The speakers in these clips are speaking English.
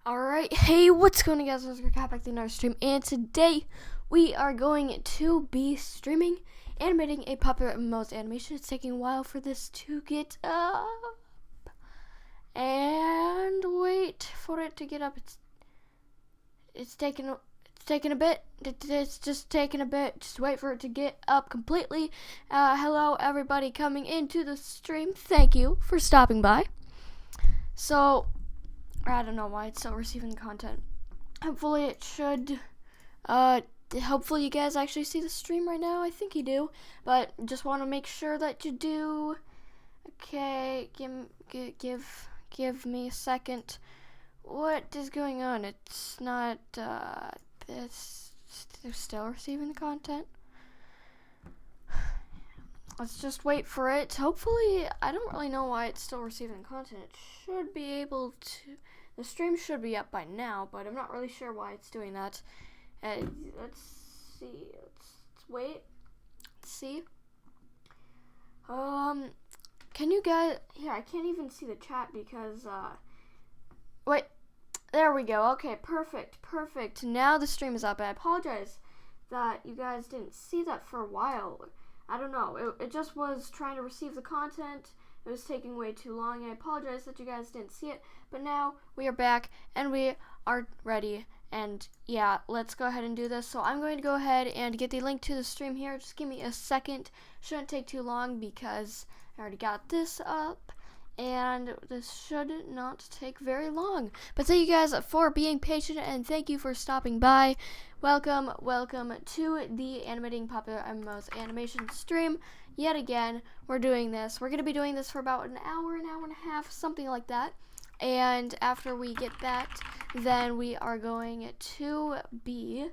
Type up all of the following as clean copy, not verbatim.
Alright, hey, what's going on, guys? It's Girlcatlove back to another stream, and today we are going to be streaming Animating a Popularmmos animation. It's taking a while for this to get up, and wait for it to get up. It's taking a bit. It's just taking a bit. Just wait for it to get up completely. Hello, everybody coming into the stream. Thank you for stopping by. So, I don't know why it's still receiving content. Hopefully it should, hopefully you guys actually see the stream right now. I think you do, but just want to make sure that you do. Okay, give me a second. What is going on? It's not, it's still receiving the content. Let's just wait for it. Hopefully, I don't really know why it's still receiving content. It should be able to, the stream should be up by now, but I'm not really sure why it's doing that. Let's see. Let's wait. Let's see. Can you guys, here, I can't even see the chat because, wait. There we go. Okay, perfect. Now the stream is up. I apologize that you guys didn't see that for a while. I don't know. It just was trying to receive the content. It was taking way too long. I apologize that you guys didn't see it. But now we are back and we are ready. And yeah, let's go ahead and do this. So I'm going to go ahead and get the link to the stream here. Just give me a second. Shouldn't take too long because I already got this up. And this should not take very long. But thank you guys for being patient, and thank you for stopping by. Welcome to the Animating Popularmmos animation stream. Yet again, we're doing this. We're going to be doing this for about an hour and a half, something like that. And after we get that, then we are going to be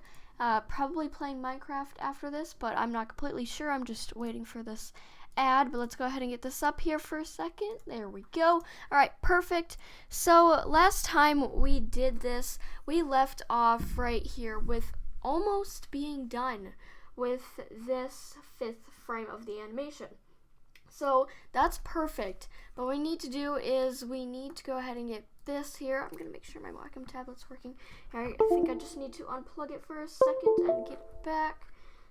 probably playing Minecraft after this, but I'm not completely sure. I'm just waiting for this ad, but let's go ahead and get this up here for a second. There we go. All right, perfect. So last time we did this, we left off right here with almost being done with this 5th frame of the animation. So that's perfect. But what we need to do is we need to go ahead and get this here. I'm going to make sure my Wacom tablet's working. All right, I think I just need to unplug it for a second and get it back.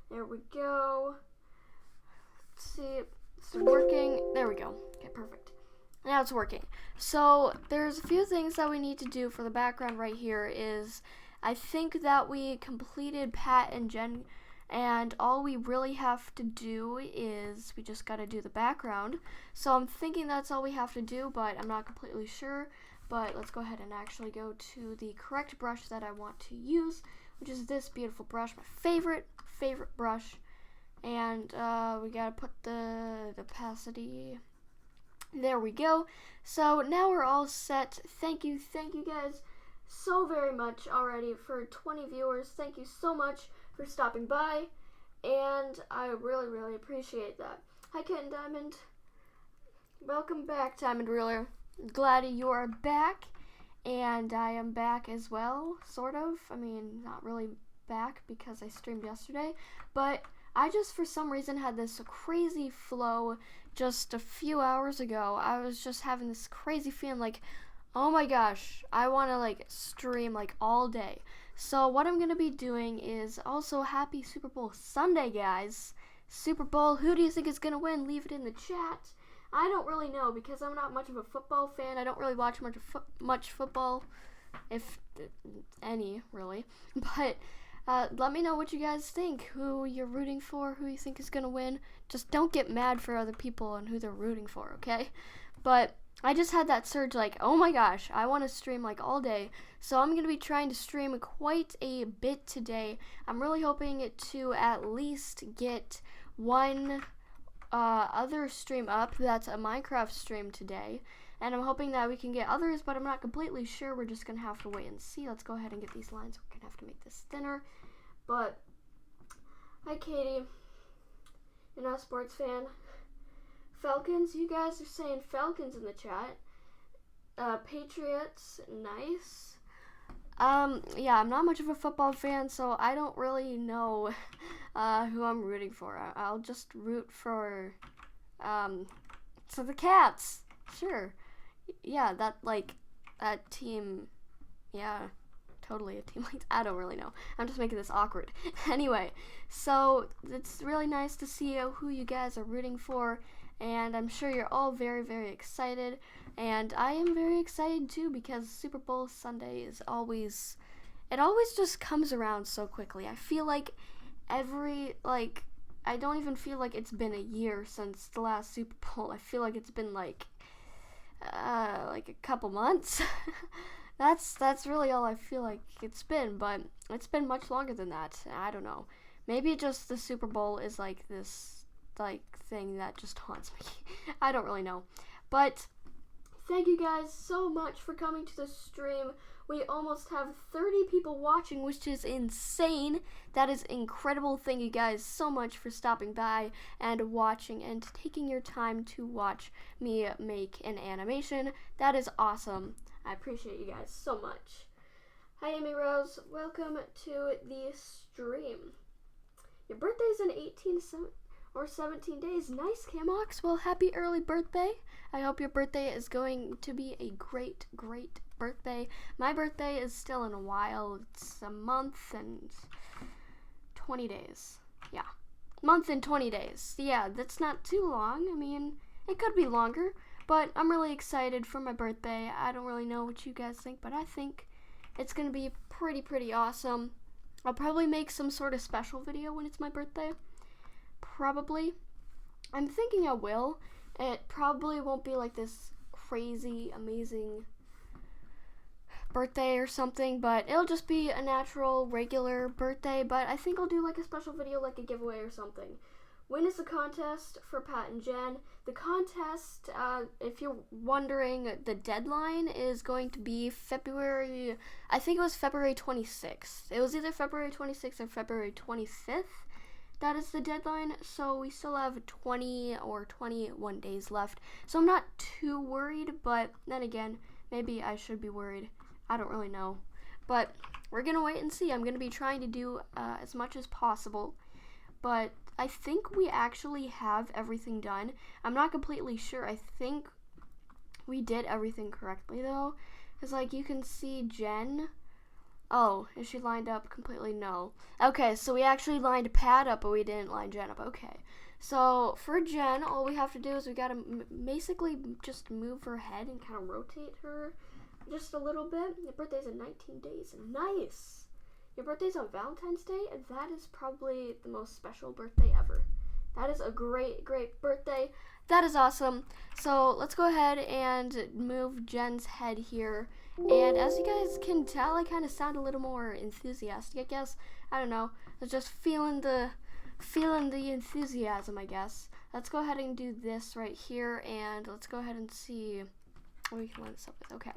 There we go. See, it's working. There we go. Okay, perfect. Now it's working. So there's a few things that we need to do for the background right here. Is I think that we completed Pat and Jen, and all we really have to do is we just got to do the background. So I'm thinking that's all we have to do, but I'm not completely sure. But let's go ahead and actually go to the correct brush that I want to use, which is this beautiful brush, my favorite brush. And we gotta put the opacity. There we go. So now we're all set. Thank you guys so very much already for 20 viewers. Thank you so much for stopping by, and I really appreciate that. Hi, Kit and Diamond. Welcome back, Diamond Ruler. Glad you are back, and I am back as well, sort of. I mean, not really back because I streamed yesterday, but I just for some reason had this crazy flow just a few hours ago. I was just having this crazy feeling like, oh my gosh, I want to like stream like all day. So what I'm going to be doing is also happy Super Bowl Sunday, guys. Super Bowl, who do you think is going to win? Leave it in the chat. I don't really know because I'm not much of a football fan. I don't really watch much football, if any, really. But let me know what you guys think, who you're rooting for, who you think is going to win. Just don't get mad for other people and who they're rooting for, okay? But I just had that surge like, oh my gosh, I want to stream like all day. So I'm going to be trying to stream quite a bit today. I'm really hoping to at least get one other stream up. That's a Minecraft stream today. And I'm hoping that we can get others, but I'm not completely sure. We're just going to have to wait and see. Let's go ahead and get these lines. We're going to have to make this thinner. But, hi Katie. You're not a sports fan. Falcons, you guys are saying Falcons in the chat. Patriots, nice. Yeah, I'm not much of a football fan, so I don't really know who I'm rooting for. I'll just root for the Cats. Sure. Yeah, that team Yeah, totally a team like that. I don't really know. I'm just making this awkward. Anyway, so it's really nice to see who you guys are rooting for, and I'm sure you're all very, very excited. And I am very excited too, because Super Bowl Sunday is always, it always just comes around so quickly. I feel like I don't even feel like it's been a year since the last Super Bowl. I feel like it's been like a couple months. That's really all I feel like it's been, but it's been much longer than that. I don't know. Maybe just the Super Bowl is like this like thing that just haunts me. I don't really know. But thank you guys so much for coming to the stream. We almost have 30 people watching, which is insane. That is incredible. Thank you guys so much for stopping by and watching and taking your time to watch me make an animation. That is awesome. I appreciate you guys so much. Hi, Amy Rose. Welcome to the stream. Your birthday's in 17 days. Nice, Camox. Well, happy early birthday. I hope your birthday is going to be a great, great birthday. My birthday is still in a while. It's a month and 20 days. Yeah. Month and 20 days. Yeah, that's not too long. I mean, it could be longer, but I'm really excited for my birthday. I don't really know what you guys think, but I think it's going to be pretty awesome. I'll probably make some sort of special video when it's my birthday. Probably. I'm thinking I will. It probably won't be like this crazy, amazing birthday or something, but it'll just be a natural, regular birthday, but I think I'll do like a special video, like a giveaway or something. When is the contest for Pat and Jen? The contest, if you're wondering, the deadline is going to be February, I think it was February 26th. It was either February 26th or February 25th. That is the deadline, so we still have 20 or 21 days left. So I'm not too worried, but then again, maybe I should be worried. I don't really know. But we're going to wait and see. I'm going to be trying to do as much as possible. But I think we actually have everything done. I'm not completely sure. I think we did everything correctly, though. Because, like, you can see Jen. Oh, is she lined up completely? No. Okay, so we actually lined Pat up, but we didn't line Jen up. Okay. So, for Jen, all we have to do is we gotta basically just move her head and kind of rotate her just a little bit. Your birthday's in 19 days. Nice! Your birthday's on Valentine's Day, and that is probably the most special birthday ever. That is a great, great birthday. That is awesome. So, let's go ahead and move Jen's head here. And as you guys can tell, I kind of sound a little more enthusiastic, I guess. I don't know. I was just feeling the enthusiasm, I guess. Let's go ahead and do this right here, and let's go ahead and see what we can line this up with. Okay.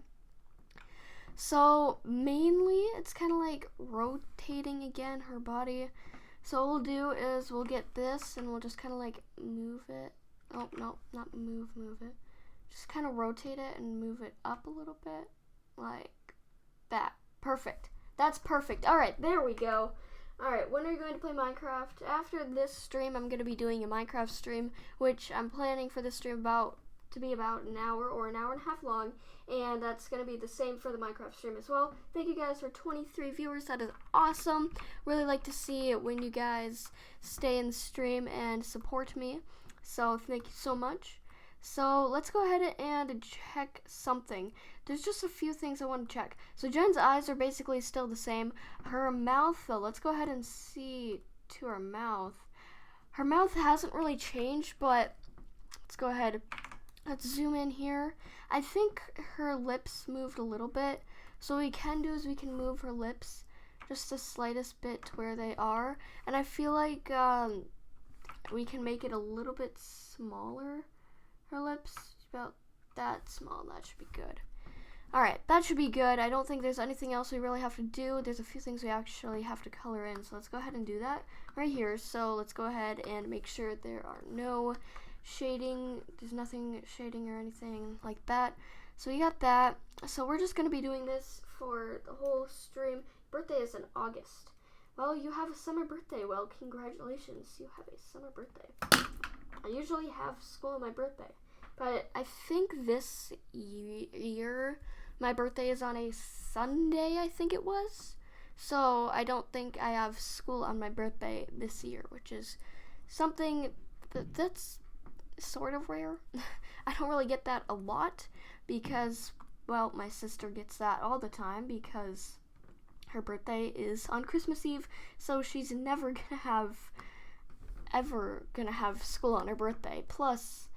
So, mainly, it's kind of like rotating again her body. So what we'll do is we'll get this, and we'll just kind of like move it. Oh, no, not move it. Just kind of rotate it and move it up a little bit. Like that. Perfect. That's perfect. Alright, there we go. Alright, when are you going to play Minecraft? After this stream, I'm going to be doing a Minecraft stream, which I'm planning for this stream to be about an hour or an hour and a half long, and that's going to be the same for the Minecraft stream as well. Thank you guys for 23 viewers. That is awesome. Really like to see it when you guys stay in the stream and support me. So thank you so much. So let's go ahead and check something. There's just a few things I want to check. So Jen's eyes are basically still the same. Her mouth, though, let's go ahead and see to her mouth. Her mouth hasn't really changed, but let's go ahead. Let's zoom in here. I think her lips moved a little bit. So what we can do is we can move her lips just the slightest bit to where they are. And I feel like we can make it a little bit smaller. Her lips, about that small. That should be good. Alright, that should be good. I don't think there's anything else we really have to do. There's a few things we actually have to color in. So let's go ahead and do that right here. So let's go ahead and make sure there are no shading. There's nothing shading or anything like that. So we got that. So we're just going to be doing this for the whole stream. Birthday is in August. Well, you have a summer birthday. Well, congratulations. You have a summer birthday. I usually have school on my birthday. But I think this year my birthday is on a Sunday, I think it was. So I don't think I have school on my birthday this year, which is something that's sort of rare. I don't really get that a lot because, well, my sister gets that all the time because her birthday is on Christmas Eve, so she's never ever gonna have school on her birthday. Plus,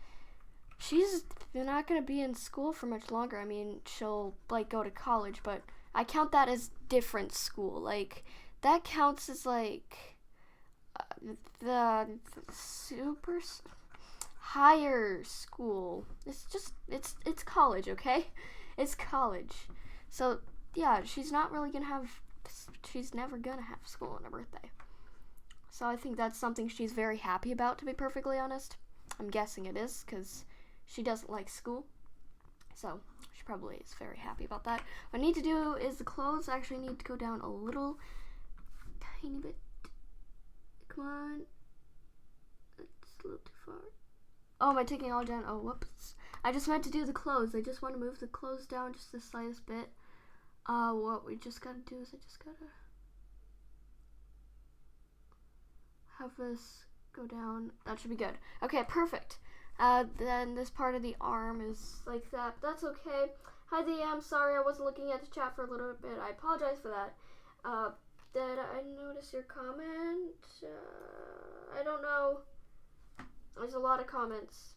she's not gonna be in school for much longer. I mean, she'll like go to college, but I count that as different school. Like, that counts as like the super higher school. It's college, okay? It's college. So yeah, she's never gonna have school on her birthday. So I think that's something she's very happy about, to be perfectly honest. I'm guessing it is, because she doesn't like school. So she probably is very happy about that. What I need to do is the clothes. I actually need to go down a little tiny bit. Come on. It's a little too far. Oh, am I taking it all down? Oh, whoops. I just meant to do the clothes. I just want to move the clothes down just the slightest bit. What we just gotta do is I just gotta have this go down. That should be good. Okay, perfect. Then this part of the arm is like that. That's okay. Hi, DM. Sorry, I wasn't looking at the chat for a little bit. I apologize for that. Did I notice your comment? I don't know. There's a lot of comments.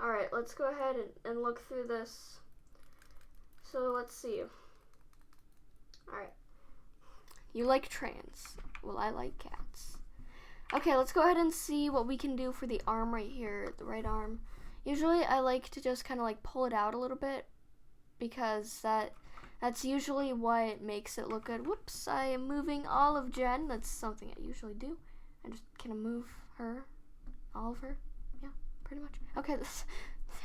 Alright, let's go ahead and look through this. So let's see. Alright. You like trans. Well, I like cats. Okay, let's go ahead and see what we can do for the arm right here, the right arm. Usually I like to just kind of like pull it out a little bit because that's usually what makes it look good. Whoops, I am moving all of Jen. That's something I usually do. I just kind of move her, all of her. Yeah, pretty much. Okay,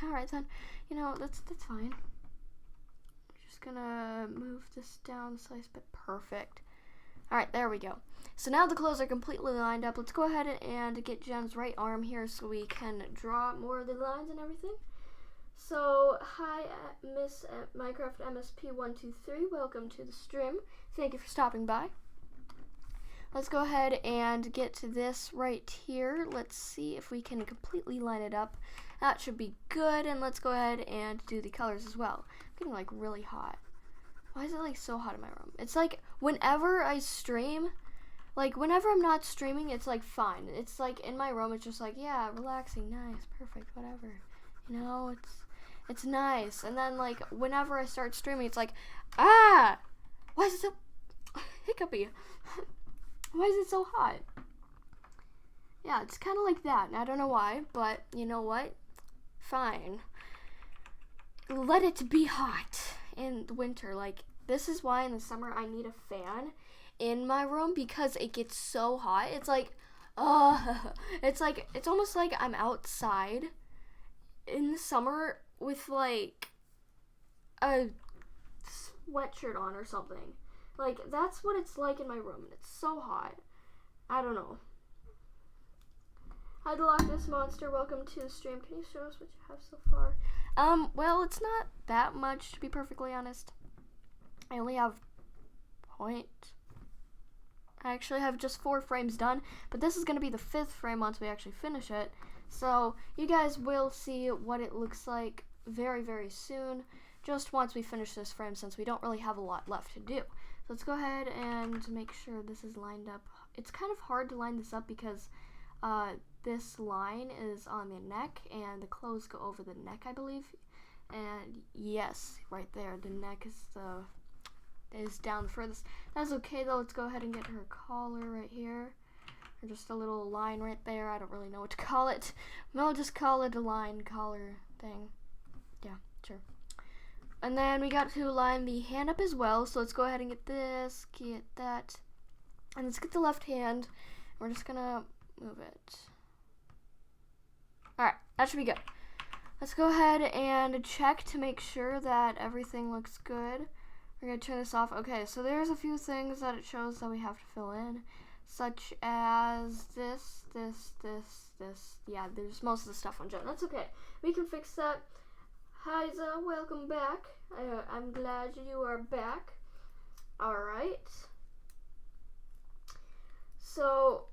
alright then. You know, that's fine. Just gonna move this down a slice bit. Perfect. Alright, there we go. So now the clothes are completely lined up. Let's go ahead and get Jen's right arm here so we can draw more of the lines and everything. So, hi, Miss Minecraft MSP123. Welcome to the stream. Thank you for stopping by. Let's go ahead and get to this right here. Let's see if we can completely line it up. That should be good. And let's go ahead and do the colors as well. I'm getting like really hot. Why is it like so hot in my room? It's like whenever I stream, like whenever I'm not streaming, it's like fine. It's like in my room, it's just like, yeah, relaxing, nice, perfect, whatever. You know, it's nice. And then like whenever I start streaming, it's like, why is it so hiccupy? Why is it so hot? Yeah, it's kind of like that. And I don't know why, but you know what? Fine. Let it be hot in the winter. Like, this is why in the summer I need a fan in my room because it gets so hot. It's like, it's almost like I'm outside in the summer with like a sweatshirt on or something. Like, that's what it's like in my room, and it's so hot. I don't know. Hi, the Loch Ness Monster. Welcome to the stream. Can you show us what you have so far? Well, it's not that much, to be perfectly honest. I only have I actually have just 4 frames done, but this is going to be the 5th frame once we actually finish it. So, you guys will see what it looks like very, very soon, just once we finish this frame, since we don't really have a lot left to do. So let's go ahead and make sure this is lined up. It's kind of hard to line this up because this line is on the neck and the clothes go over the neck, I believe. And yes, right there, the neck is down the furthest. That's okay though. Let's go ahead and get her collar right here. Or just a little line right there. I don't really know what to call it. I'll just call it a line collar thing. Yeah, sure. And then we got to line the hand up as well. So let's go ahead and get this, get that. And let's get the left hand. We're just gonna move it. Alright, that should be good. Let's go ahead and check to make sure that everything looks good. We're gonna turn this off. Okay, so there's a few things that it shows that we have to fill in. Such as this. Yeah, there's most of the stuff on Jen. That's okay. We can fix that. Hiza, welcome back. I'm glad you are back. Alright. So,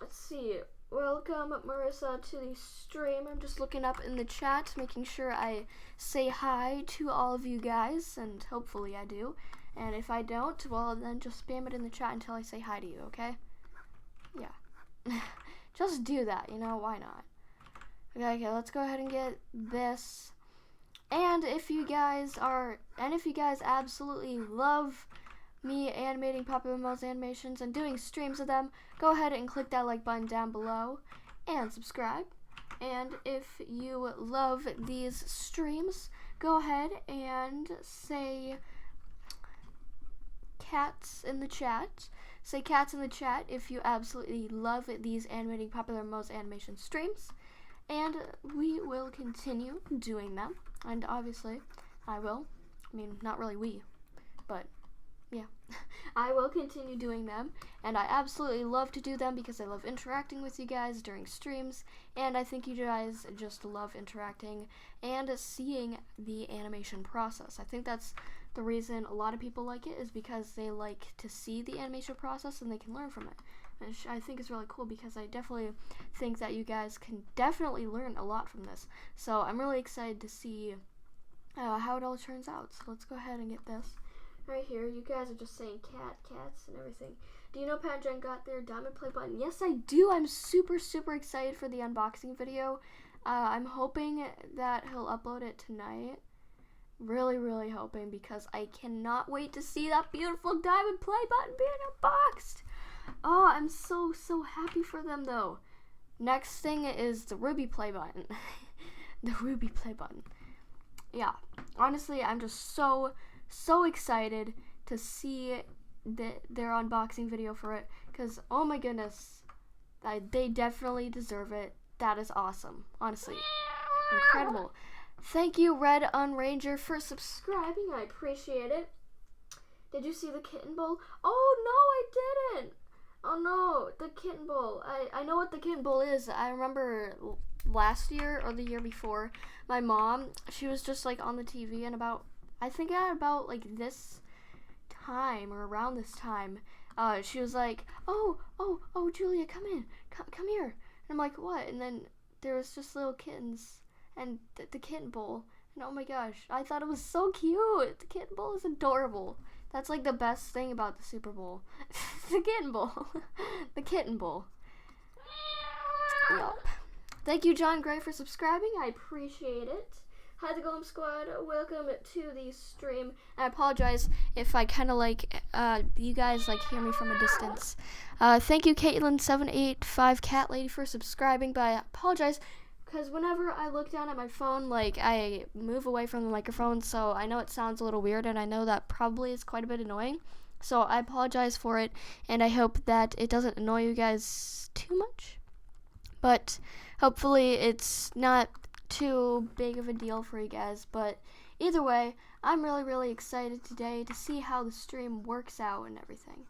let's see. Welcome, Marissa, to the stream. I'm just looking up in the chat, making sure I say hi to all of you guys, and hopefully I do. And if I don't, well, then just spam it in the chat until I say hi to you, okay? Yeah. Just do that, you know, why not? Okay, let's go ahead and get this. And if you guys absolutely love me animating Popularmmos animations and doing streams of them, go ahead and click that like button down below and subscribe. And if you love these streams, go ahead and say cats in the chat. Say cats in the chat if you absolutely love these Animating Popularmmos animation streams. And we will continue doing them. And obviously, I will. I mean, not really we, but yeah. I will continue doing them. And I absolutely love to do them because I love interacting with you guys during streams. And I think you guys just love interacting and seeing the animation process. I think that's the reason a lot of people like it, is because they like to see the animation process and they can learn from it. Which I think is really cool, because I definitely think that you guys can definitely learn a lot from this. So I'm really excited to see how it all turns out. So let's go ahead and get this. Right here, you guys are just saying cats and everything. Do you know Pat and Jen got their diamond play button? Yes, I do. I'm super excited for the unboxing video. I'm hoping that he'll upload it tonight. Really hoping, because I cannot wait to see that beautiful diamond play button being unboxed. Oh, I'm so happy for them though. Next thing is the ruby play button. The ruby play button. Yeah, honestly, I'm just so excited to see their unboxing video for it, because oh my goodness, they definitely deserve it. That is awesome, honestly, incredible. Thank you, Red Unranger, for subscribing. I appreciate it. Did you see the kitten bowl? Oh no, I didn't. Oh no, the kitten bowl. I know what the kitten bowl is. I remember last year or the year before, my mom, she was just like on the TV, and I think at about like this time or around this time, she was like, oh Julia, come in, come here. And I'm like, what? And then there was just little kittens and the kitten bowl, and oh my gosh, I thought it was so cute. The kitten bowl is adorable. That's like the best thing about the Super Bowl. The kitten bowl. The kitten bowl. Yup. Thank you, John Gray, for subscribing. I appreciate it. Hi, the Golem Squad. Welcome to the stream. I apologize if I kind of like, you guys like hear me from a distance. Thank you, Caitlin785 Cat Lady, for subscribing, but I apologize because whenever I look down at my phone, like, I move away from the microphone, so I know it sounds a little weird, and I know that probably is quite a bit annoying. So I apologize for it, and I hope that it doesn't annoy you guys too much. But hopefully it's not too big of a deal for you guys. But either way, I'm really excited today to see how the stream works out and everything.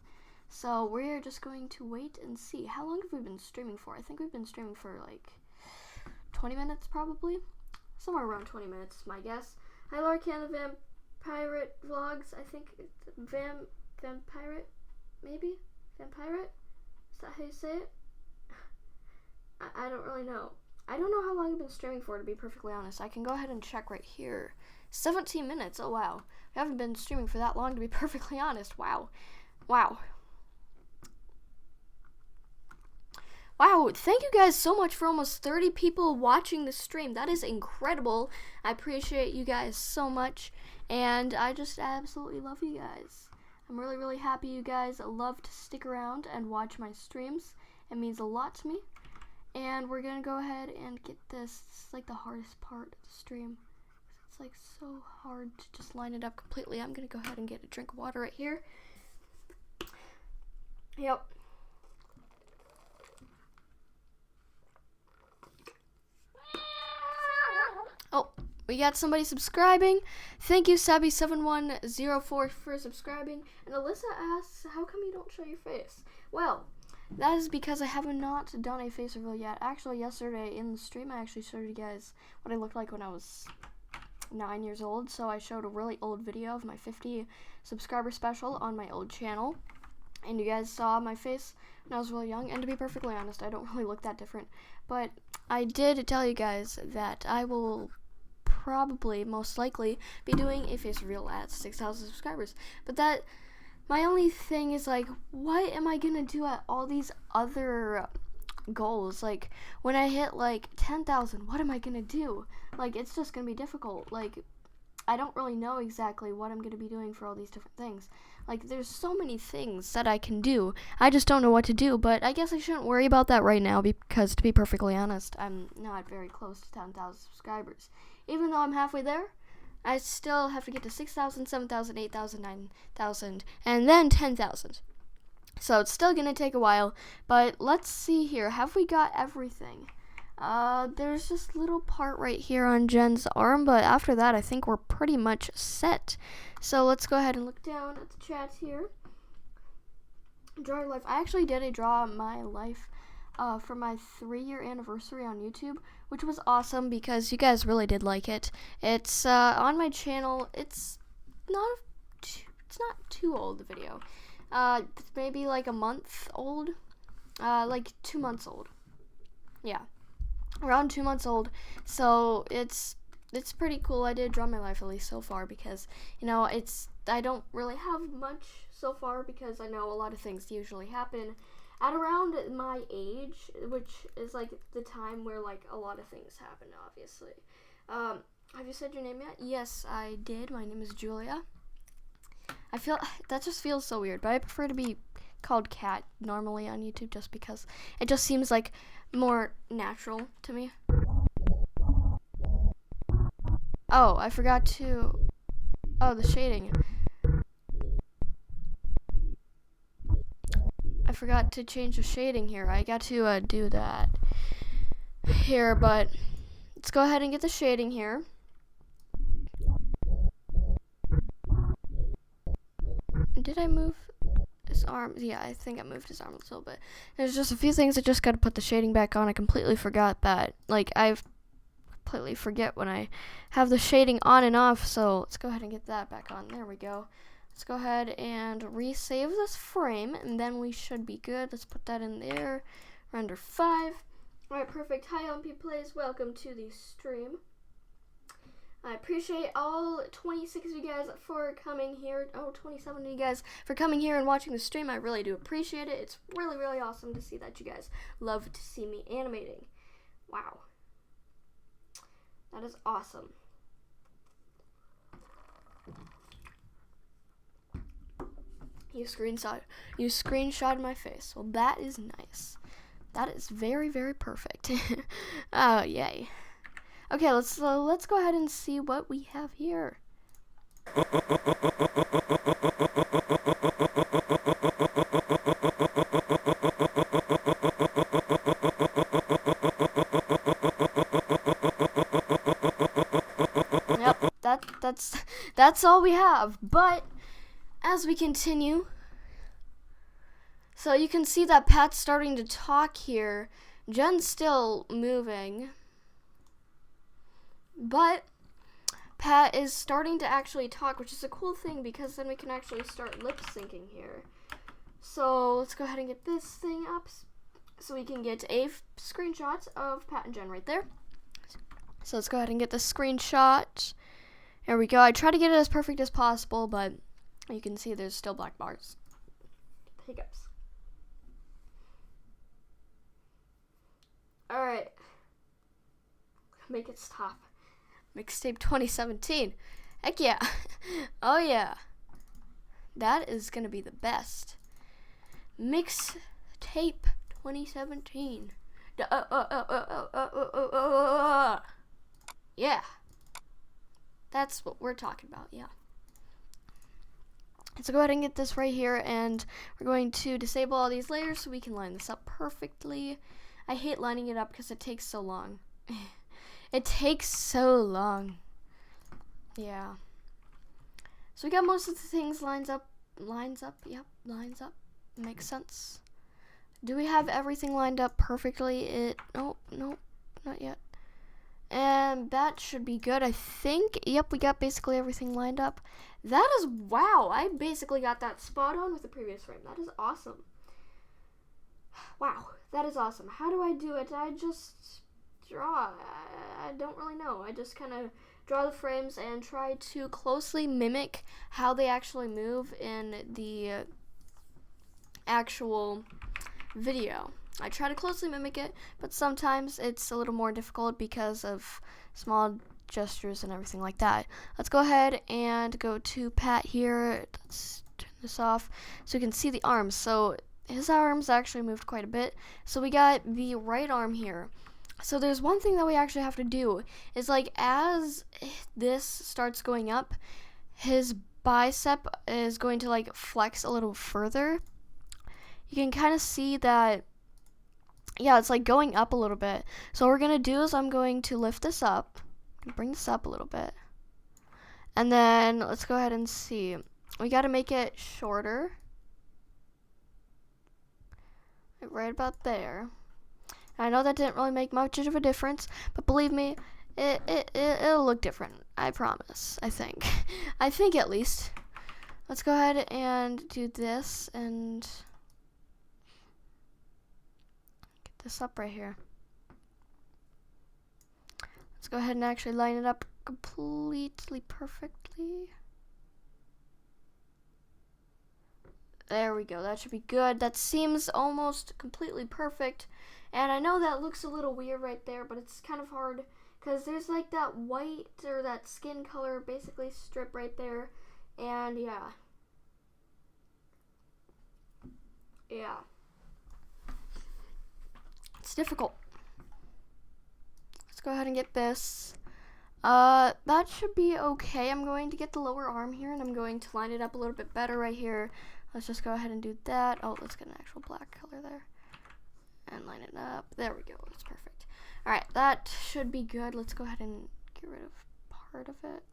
So we're just going to wait and see. How long have we been streaming for? I think we've been streaming for like 20 minutes probably. Somewhere around 20 minutes, my guess. Hi, Larkan, the Vampirate Vlogs. I think it's Vampirate, maybe? Vampirate? Is that how you say it? I don't really know. I don't know how long I've been streaming for, to be perfectly honest. I can go ahead and check right here. 17 minutes. Oh, wow. We haven't been streaming for that long, to be perfectly honest. Wow. Wow. Wow, thank you guys so much for almost 30 people watching the stream. That is incredible. I appreciate you guys so much, and I just absolutely love you guys. I'm really happy you guys love to stick around and watch my streams. It means a lot to me. And we're gonna go ahead and get this. This is like the hardest part of the stream. It's like so hard to just line it up completely. I'm gonna go ahead and get a drink of water right here. Yep. Oh, we got somebody subscribing. Thank you, Sabby7104, for subscribing. And Alyssa asks, how come you don't show your face? Well, that is because I have not done a face reveal yet. Actually, yesterday in the stream, I actually showed you guys what I looked like when I was 9 years old, so I showed a really old video of my 50 subscriber special on my old channel, and you guys saw my face when I was really young, and to be perfectly honest, I don't really look that different, but I did tell you guys that I will probably, most likely, be doing a face reveal at 6,000 subscribers, but that, my only thing is, like, what am I gonna do at all these other goals? Like, when I hit, like, 10,000, what am I gonna do? Like, it's just gonna be difficult. Like, I don't really know exactly what I'm gonna be doing for all these different things. Like, there's so many things that I can do. I just don't know what to do, but I guess I shouldn't worry about that right now because, to be perfectly honest, I'm not very close to 10,000 subscribers. Even though I'm halfway there, I still have to get to 6,000, 7,000, 8,000, 9,000, and then 10,000. So it's still going to take a while, but let's see here. Have we got everything? There's this little part right here on Jen's arm, but after that, I think we're pretty much set. So let's go ahead and look down at the chat here. Draw your life. I actually did a draw my life for my 3-year anniversary on YouTube, which was awesome because you guys really did like it. It's on my channel. It's not too old, the video. Maybe like a month old, like 2 months old. Yeah, around 2 months old. So it's pretty cool. I did draw my life, at least so far, because I don't really have much so far because I know a lot of things usually happen at around my age, which is like the time where like a lot of things happen, obviously. Have you said your name yet? Yes, I did. My name is Julia. I feel that just feels so weird, but I prefer to be called Cat normally on YouTube just because it just seems like more natural to me. Oh, I forgot to... Oh, the shading. I forgot to change the shading here. I got to do that here, but let's go ahead and get the shading here. Did I move his arm? Yeah, I think I moved his arm a little bit. There's just a few things I just got to put the shading back on. I completely forgot that. Like, I completely forget when I have the shading on and off, so let's go ahead and get that back on. There we go. Let's go ahead and resave this frame, and then we should be good. Let's put that in there. Render 5. Alright, perfect. Hi, LMP Plays. Welcome to the stream. I appreciate all 26 of you guys for coming here. 27 of you guys for coming here and watching the stream. I really do appreciate it. It's really, really awesome to see that you guys love to see me animating. Wow. That is awesome. You screenshotted my face. Well, that is nice. That is very, very perfect. Oh, yay. Okay, let's go ahead and see what we have here. Yep, that's all we have. But as we continue, so you can see that Pat's starting to talk here. Jen's still moving. But Pat is starting to actually talk, which is a cool thing because then we can actually start lip syncing here. So let's go ahead and get this thing up so we can get a screenshot of Pat and Jen right there. So let's go ahead and get the screenshot. There we go. I try to get it as perfect as possible, but you can see there's still black bars. Hiccups. Alright. Make it stop. Mixtape 2017. Heck yeah. Oh yeah. That is gonna be the best. Mixtape 2017. Yeah. That's what we're talking about, yeah. So go ahead and get this right here, and we're going to disable all these layers so we can line this up perfectly. I hate lining it up because it takes so long. It takes so long. Yeah. So we got most of the things lines up. Yep, lines up. Makes sense. Do we have everything lined up perfectly? Nope, not yet. And that should be good, I think. Yep, we got basically everything lined up. That is, wow, I basically got that spot on with the previous frame. That is awesome. Wow, that is awesome. How do I do it? I just draw. I don't really know. I just kind of draw the frames and try to closely mimic how they actually move in the actual video. I try to closely mimic it, but sometimes it's a little more difficult because of small gestures and everything like that. Let's go ahead and go to Pat here. Let's turn this off so you can see the arms. So his arms actually moved quite a bit. So we got the right arm here. So there's one thing that we actually have to do is, like, as this starts going up, his bicep is going to like flex a little further. You can kind of see that, yeah, it's like going up a little bit. So what we're gonna do is I'm going to lift this up, bring this up a little bit, and then let's go ahead and see. We got to make it shorter, right about there. I know that didn't really make much of a difference, but believe me, it'll look different. I promise. I think. I think at least. Let's go ahead and do this and get this up right here. Let's go ahead and actually line it up completely perfectly. There we go. That should be good. That seems almost completely perfect. And I know that looks a little weird right there, but it's kind of hard because there's like that white or that skin color basically strip right there. And yeah. Yeah. It's difficult. Let's go ahead and get this. That should be okay. I'm going to get the lower arm here and I'm going to line it up a little bit better right here. Let's just go ahead and do that. Oh, let's get an actual black color there. And line it up. There we go. That's perfect. Alright, that should be good. Let's go ahead and get rid of part of it.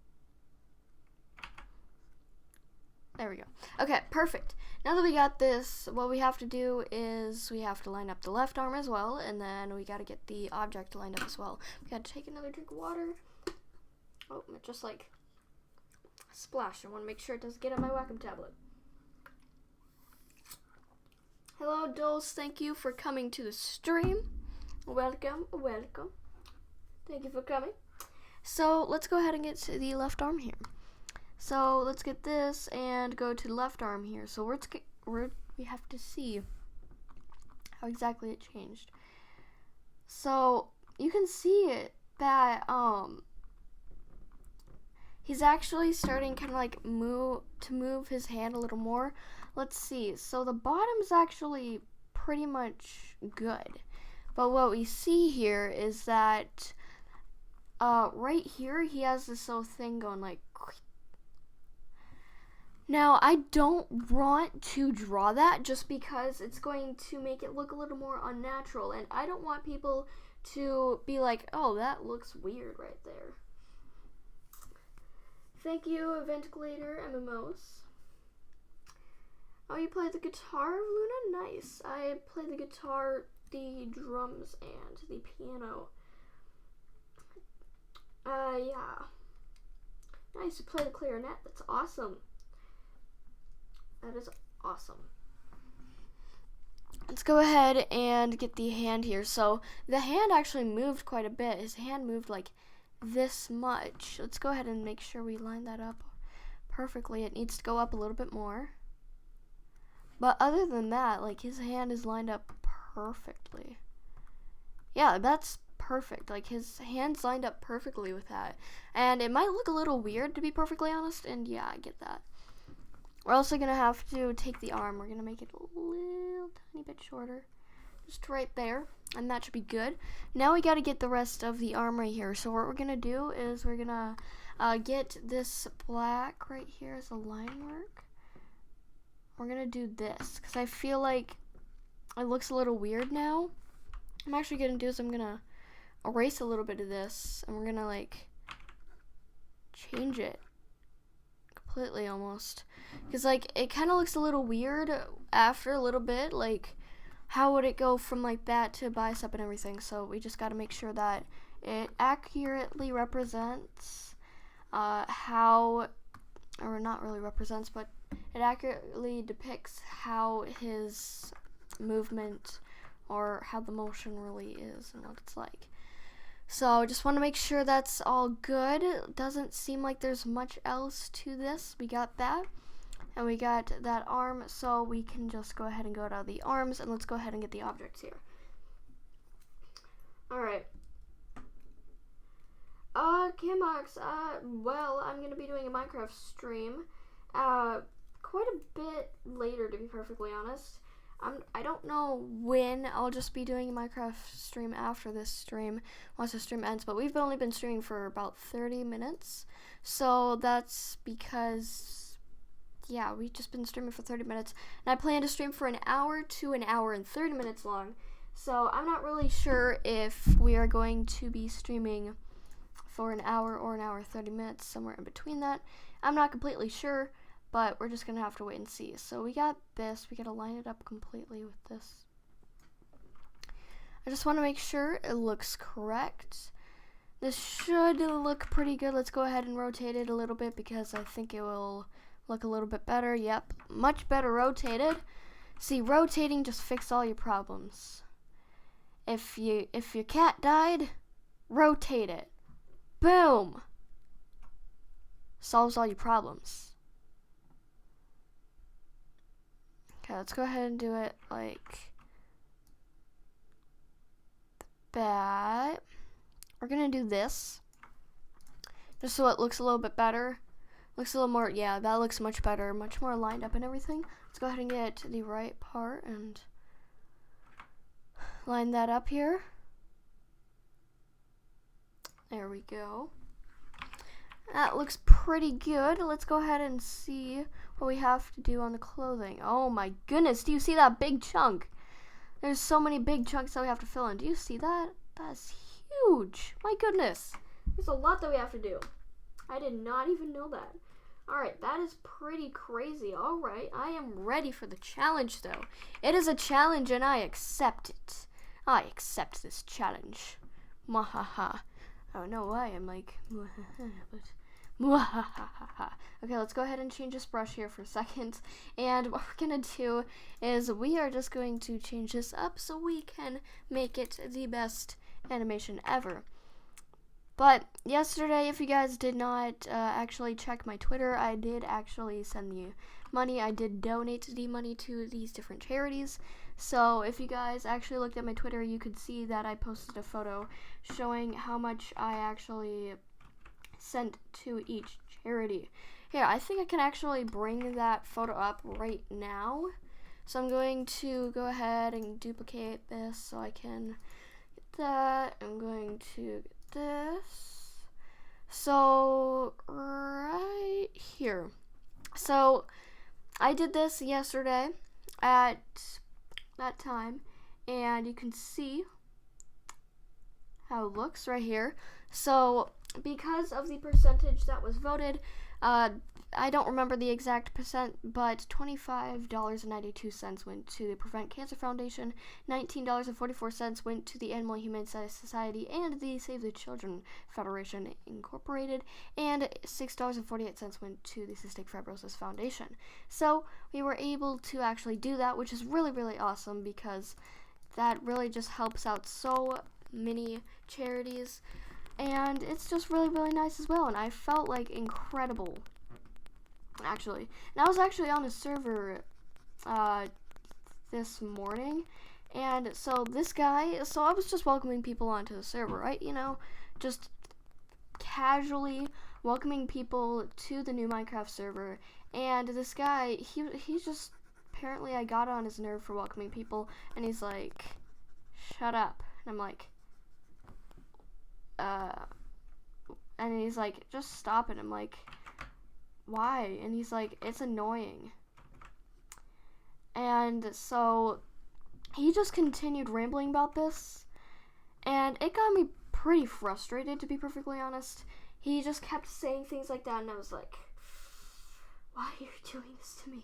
There we go. Okay, perfect. Now that we got this, what we have to do is we have to line up the left arm as well, and then we got to get the object lined up as well. We got to take another drink of water. Oh, it just like splashed. I want to make sure it doesn't get on my Wacom tablet. Hello, Dulce. Thank you for coming to the stream. Welcome, welcome. Thank you for coming. So let's go ahead and get to the left arm here. So let's get this and go to the left arm here. So we have to see how exactly it changed. So you can see it that he's actually starting kind of like move his hand a little more. Let's see. So the bottom's actually pretty much good. But what we see here is that right here he has this little thing going like. Now I don't want to draw that just because it's going to make it look a little more unnatural, and I don't want people to be like, oh, that looks weird right there. Thank you, Ventilator MMOs. Oh, you play the guitar, Luna? Nice. I play the guitar, the drums, and the piano. Yeah. Nice, you play the clarinet. That's awesome. That is awesome. Let's go ahead and get the hand here. So the hand actually moved quite a bit. His hand moved like this much. Let's go ahead and make sure we line that up perfectly. It needs to go up a little bit more. But other than that, like, his hand is lined up perfectly. Yeah, that's perfect. Like, his hand's lined up perfectly with that. And it might look a little weird, to be perfectly honest. And yeah, I get that. We're also going to have to take the arm. We're going to make it a little tiny bit shorter. Just right there. And that should be good. Now we got to get the rest of the arm right here. So what we're going to do is we're going to get this black right here as a line work. We're going to do this because I feel like it looks a little weird now. I'm actually going to do is I'm going to erase a little bit of this. And we're going to like change it completely almost. Because like it kind of looks a little weird after a little bit. Like how would it go from like that to bicep and everything? So we just got to make sure that it accurately represents how, or not really represents, but it accurately depicts how his movement or how the motion really is and what it's like. So just want to make sure that's all good. It doesn't seem like there's much else to this. We got that, and we got that arm, so we can just go ahead and go to the arms, and let's go ahead and get the objects here. Alright. Kimbox, well, I'm going to be doing a Minecraft stream quite a bit later, to be perfectly honest. I don't know when. I'll just be doing a Minecraft stream after this stream, once the stream ends, but we've only been streaming for about 30 minutes, so that's because, yeah, we've just been streaming for 30 minutes, and I plan to stream for an hour to an hour and 30 minutes long, so I'm not really sure if we are going to be streaming for an hour or an hour 30 minutes, somewhere in between that. I'm not completely sure, but we're just going to have to wait and see. So we got this. We got to line it up completely with this. I just want to make sure it looks correct. This should look pretty good. Let's go ahead and rotate it a little bit because I think it will look a little bit better. Yep, much better rotated. See, rotating just fixes all your problems. If your cat died, rotate it. Boom! Solves all your problems. Okay, let's go ahead and do it like that. We're gonna do this just so it looks a little bit better. Looks a little more, yeah, that looks much better, much more lined up and everything. Let's go ahead and get the right part and line that up here. There we go. That looks pretty good. Let's go ahead and see what we have to do on the clothing. Oh my goodness, do you see that big chunk? There's so many big chunks that we have to fill in. Do you see that? That's huge. My goodness. There's a lot that we have to do. I did not even know that. Alright, that is pretty crazy. Alright, I am ready for the challenge though. It is a challenge and I accept it. I accept this challenge. Mwahaha. I don't know why I'm like, but okay, let's go ahead and change this brush here for a second. And what we're gonna do is we are just going to change this up so we can make it the best animation ever. But yesterday, if you guys did not actually check my Twitter, I did actually send the money. I did donate the money to these different charities. So if you guys actually looked at my Twitter, you could see that I posted a photo showing how much I actually sent to each charity. Here, I think I can actually bring that photo up right now. So I'm going to go ahead and duplicate this so I can get that. I'm going to get this. So right here. So I did this yesterday at that time, and you can see how it looks right here. So because of the percentage that was voted, I don't remember the exact percent, but $25.92 went to the Prevent Cancer Foundation, $19.44 went to the Animal Humane Society and the Save the Children Federation Incorporated, and $6.48 went to the Cystic Fibrosis Foundation. So we were able to actually do that, which is really, really awesome because that really just helps out so many charities, and it's just really, really nice as well, and I felt like incredible. Actually, and I was actually on a server this morning, and so this guy, so I was just welcoming people onto the server, right? You know, just casually welcoming people to the new Minecraft server, and this guy, he's just, apparently I got on his nerve for welcoming people, and he's like, shut up, and I'm like, and he's like, just stop it. I'm like, why? And he's like, it's annoying. And so he just continued rambling about this, and it got me pretty frustrated, to be perfectly honest. He just kept saying things like that, and I was like, why are you doing this to me?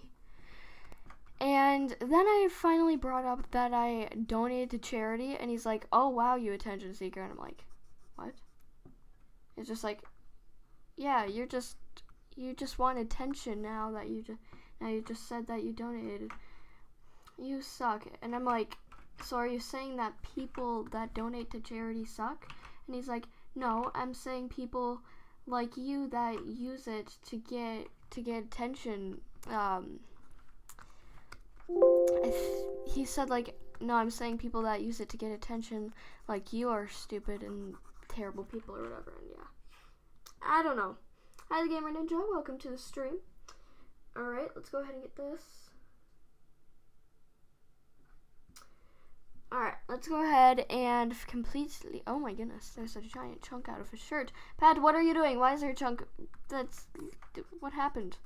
And then I finally brought up that I donated to charity, and he's like, oh wow, you attention seeker. And I'm like, what? It's just like, yeah, you just want attention now that you just said that you donated. You suck. And I'm like, so are you saying that people that donate to charity suck? And he's like, no, I'm saying people like you that use it to get attention. He said like, no, I'm saying people that use it to get attention like you are stupid and terrible people or whatever. And yeah, I don't know. Hi, the Gamer Ninja. Welcome to the stream. Alright, let's go ahead and get this. Alright, let's go ahead and completely... Oh my goodness, there's a giant chunk out of his shirt. Pat, what are you doing? Why is there a chunk? What happened?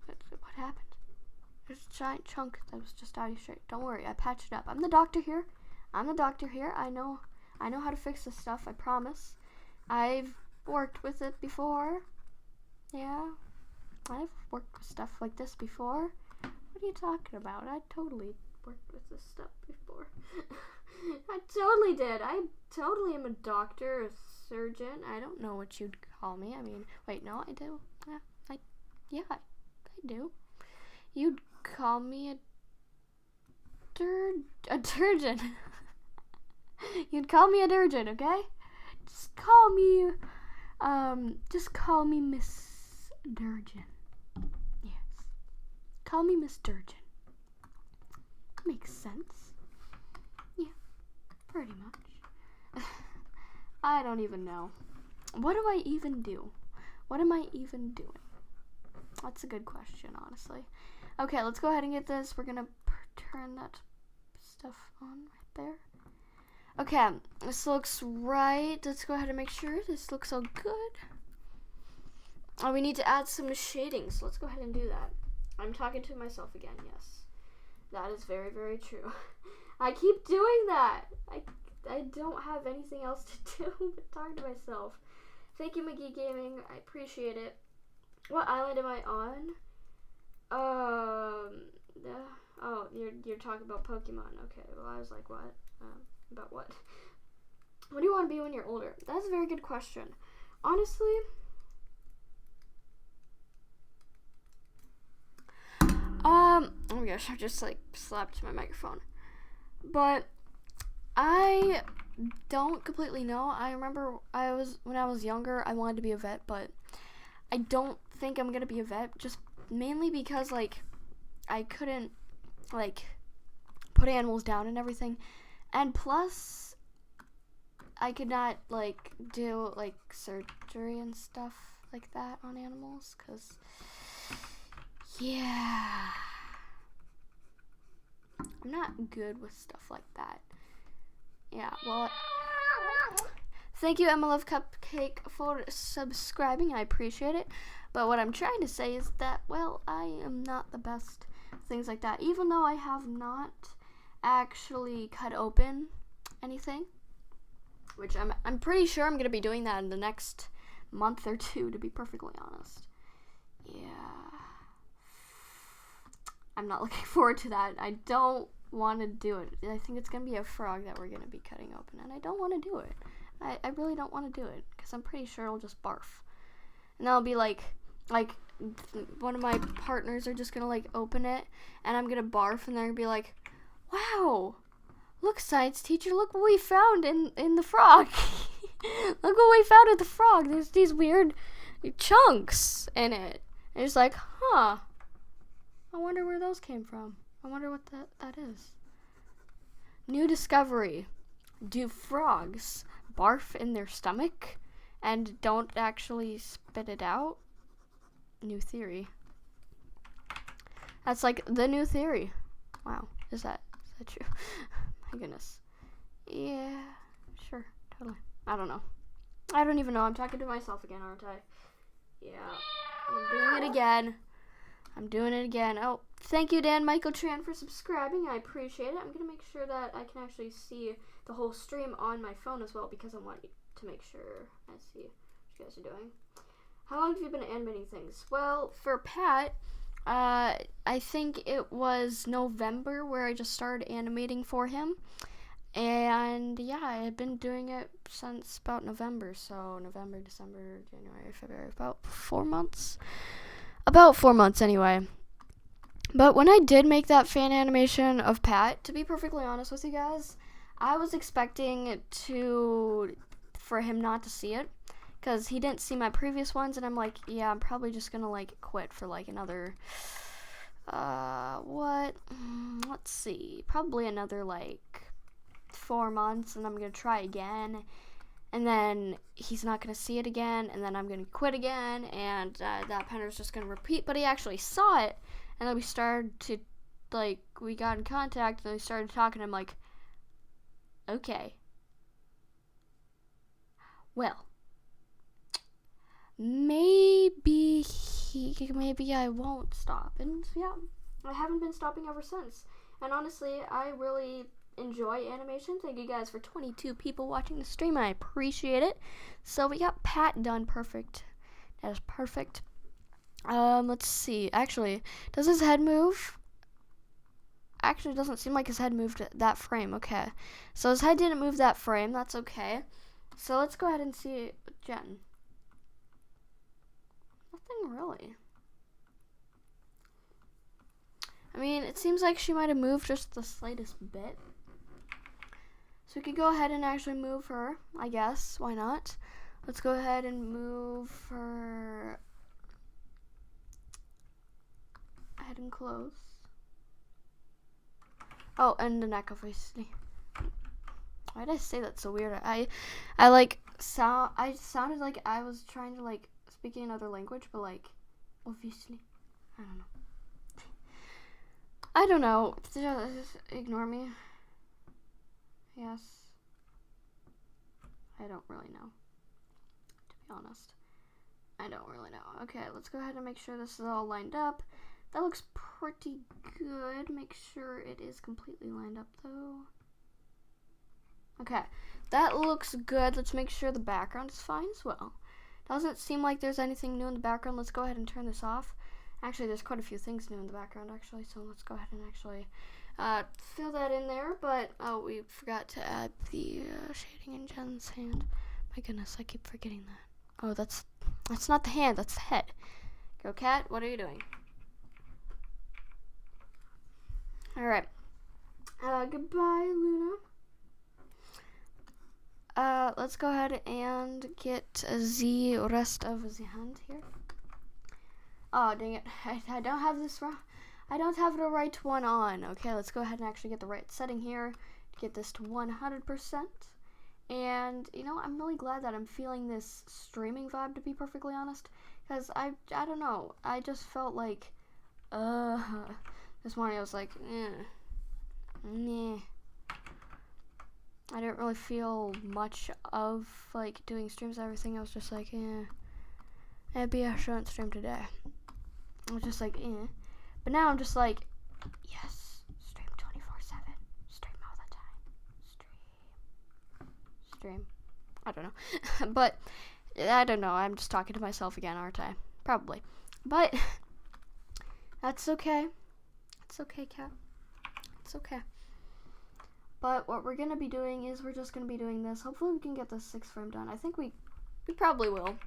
What happened? There's a giant chunk that was just out of your shirt. Don't worry, I patched it up. I'm the doctor here. I know how to fix this stuff, I promise. I've worked with it before. Yeah, I've worked with stuff like this before. What are you talking about? I totally worked with this stuff before. I totally did. I totally am a doctor, a surgeon. I don't know what you'd call me. I mean, wait, no, I do. Yeah, I do. You'd call me a durgeon. You'd call me a durgeon, okay? Just call me Miss Durgeon. Yes. Call me Miss Durgeon. Makes sense. Yeah, pretty much. I don't even know. What do I even do? What am I even doing? That's a good question, honestly. Okay, let's go ahead and get this. We're gonna turn that stuff on right there. Okay, this looks right. Let's go ahead and make sure this looks all good. Oh, we need to add some shading, so let's go ahead and do that. I'm talking to myself again, yes. That is very, very true. I keep doing that. I don't have anything else to do but talk to myself. Thank you, McGee Gaming. I appreciate it. What island am I on? Oh, you're talking about Pokemon. Okay, well, I was like, what? About what? What do you want to be when you're older? That's a very good question. Honestly, oh my gosh, I just like slapped my microphone. But I don't completely know. I remember when I was younger, I wanted to be a vet, but I don't think I'm gonna be a vet, just mainly because like I couldn't like put animals down and everything. And plus, I could not, like, do, like, surgery and stuff like that on animals, because, yeah, I'm not good with stuff like that. Yeah, well, thank you, Emma Love Cupcake, for subscribing. I appreciate it. But what I'm trying to say is that, well, I am not the best, things like that, even though I have not actually cut open anything, which I'm pretty sure I'm gonna be doing that in the next month or two, to be perfectly honest. Yeah, I'm not looking forward to that. I don't want to do it. I think it's gonna be a frog that we're gonna be cutting open, and I don't want to do it. I really don't want to do it, because I'm pretty sure it'll just barf, and I'll be like one of my partners are just gonna like open it, and I'm gonna barf, and they're gonna be like, wow, look, science teacher, look what we found in the frog. Look what we found in the frog. There's these weird chunks in it. And it's like, huh, I wonder where those came from. I wonder what that is. New discovery. Do frogs barf in their stomach and don't actually spit it out? New theory. That's like the new theory. Wow, is that true? My goodness. Yeah, sure, totally. I don't know. I don't even know. I'm talking to myself again, aren't I? Yeah. I'm doing it again. Oh, thank you, Dan Michael Tran, for subscribing. I appreciate it. I'm going to make sure that I can actually see the whole stream on my phone as well, because I want to make sure I see what you guys are doing. How long have you been animating things? Well, for Pat, I think it was November where I just started animating for him. And yeah, I had been doing it since about November. So November, December, January, February, about 4 months. About 4 months anyway. But when I did make that fan animation of Pat, to be perfectly honest with you guys, I was expecting for him not to see it, because he didn't see my previous ones, and I'm like, yeah, I'm probably just gonna like quit for like another, let's see, probably another like 4 months, and I'm gonna try again, and then he's not gonna see it again, and then I'm gonna quit again, and that pattern's just gonna repeat. But he actually saw it, and then we started to, like, we got in contact, and we started talking. I'm like, okay, well, maybe I won't stop. And yeah, I haven't been stopping ever since. And honestly, I really enjoy animation. Thank you guys for 22 people watching the stream. I appreciate it. So we got Pat done perfect. That is perfect. Let's see. Actually, does his head move? Actually, it doesn't seem like his head moved that frame. Okay. So his head didn't move that frame. That's okay. So let's go ahead and see Jen. Nothing really. I mean, it seems like she might have moved just the slightest bit. So we could go ahead and actually move her, I guess. Why not? Let's go ahead and move her ahead and close. Oh, and the neck, obviously. Why did I say that so weird? I sounded like I was trying to like speak another language, but like, obviously, I don't know. I don't know. Just ignore me. Yes. I don't really know, to be honest. I don't really know. Okay, let's go ahead and make sure this is all lined up. That looks pretty good. Make sure it is completely lined up, though. Okay, that looks good. Let's make sure the background is fine as well. Doesn't seem like there's anything new in the background. Let's go ahead and turn this off. Actually, there's quite a few things new in the background, actually, so let's go ahead and actually fill that in there. But, oh, we forgot to add the shading in Jen's hand. My goodness, I keep forgetting that. Oh, that's not the hand, that's the head. Go, Cat, what are you doing? Alright. Goodbye, Luna. Let's go ahead and get the rest of the hand here. Oh, dang it. I don't have this wrong. I don't have the right one on. Okay, let's go ahead and actually get the right setting here. Get this to 100%. And, you know, I'm really glad that I'm feeling this streaming vibe, to be perfectly honest. Because I don't know. I just felt like, this morning I was like, nah. I didn't really feel much of, like, doing streams and everything. I was just like, maybe I shouldn't stream today. I was just like, But now I'm just like, yes, stream 24/7. Stream all the time. Stream. I don't know. But, I don't know. I'm just talking to myself again, aren't I? Probably. But, that's okay. It's okay, Cat. It's okay. But what we're going to be doing is we're just going to be doing this. Hopefully we can get this 6 frame done. I think we probably will.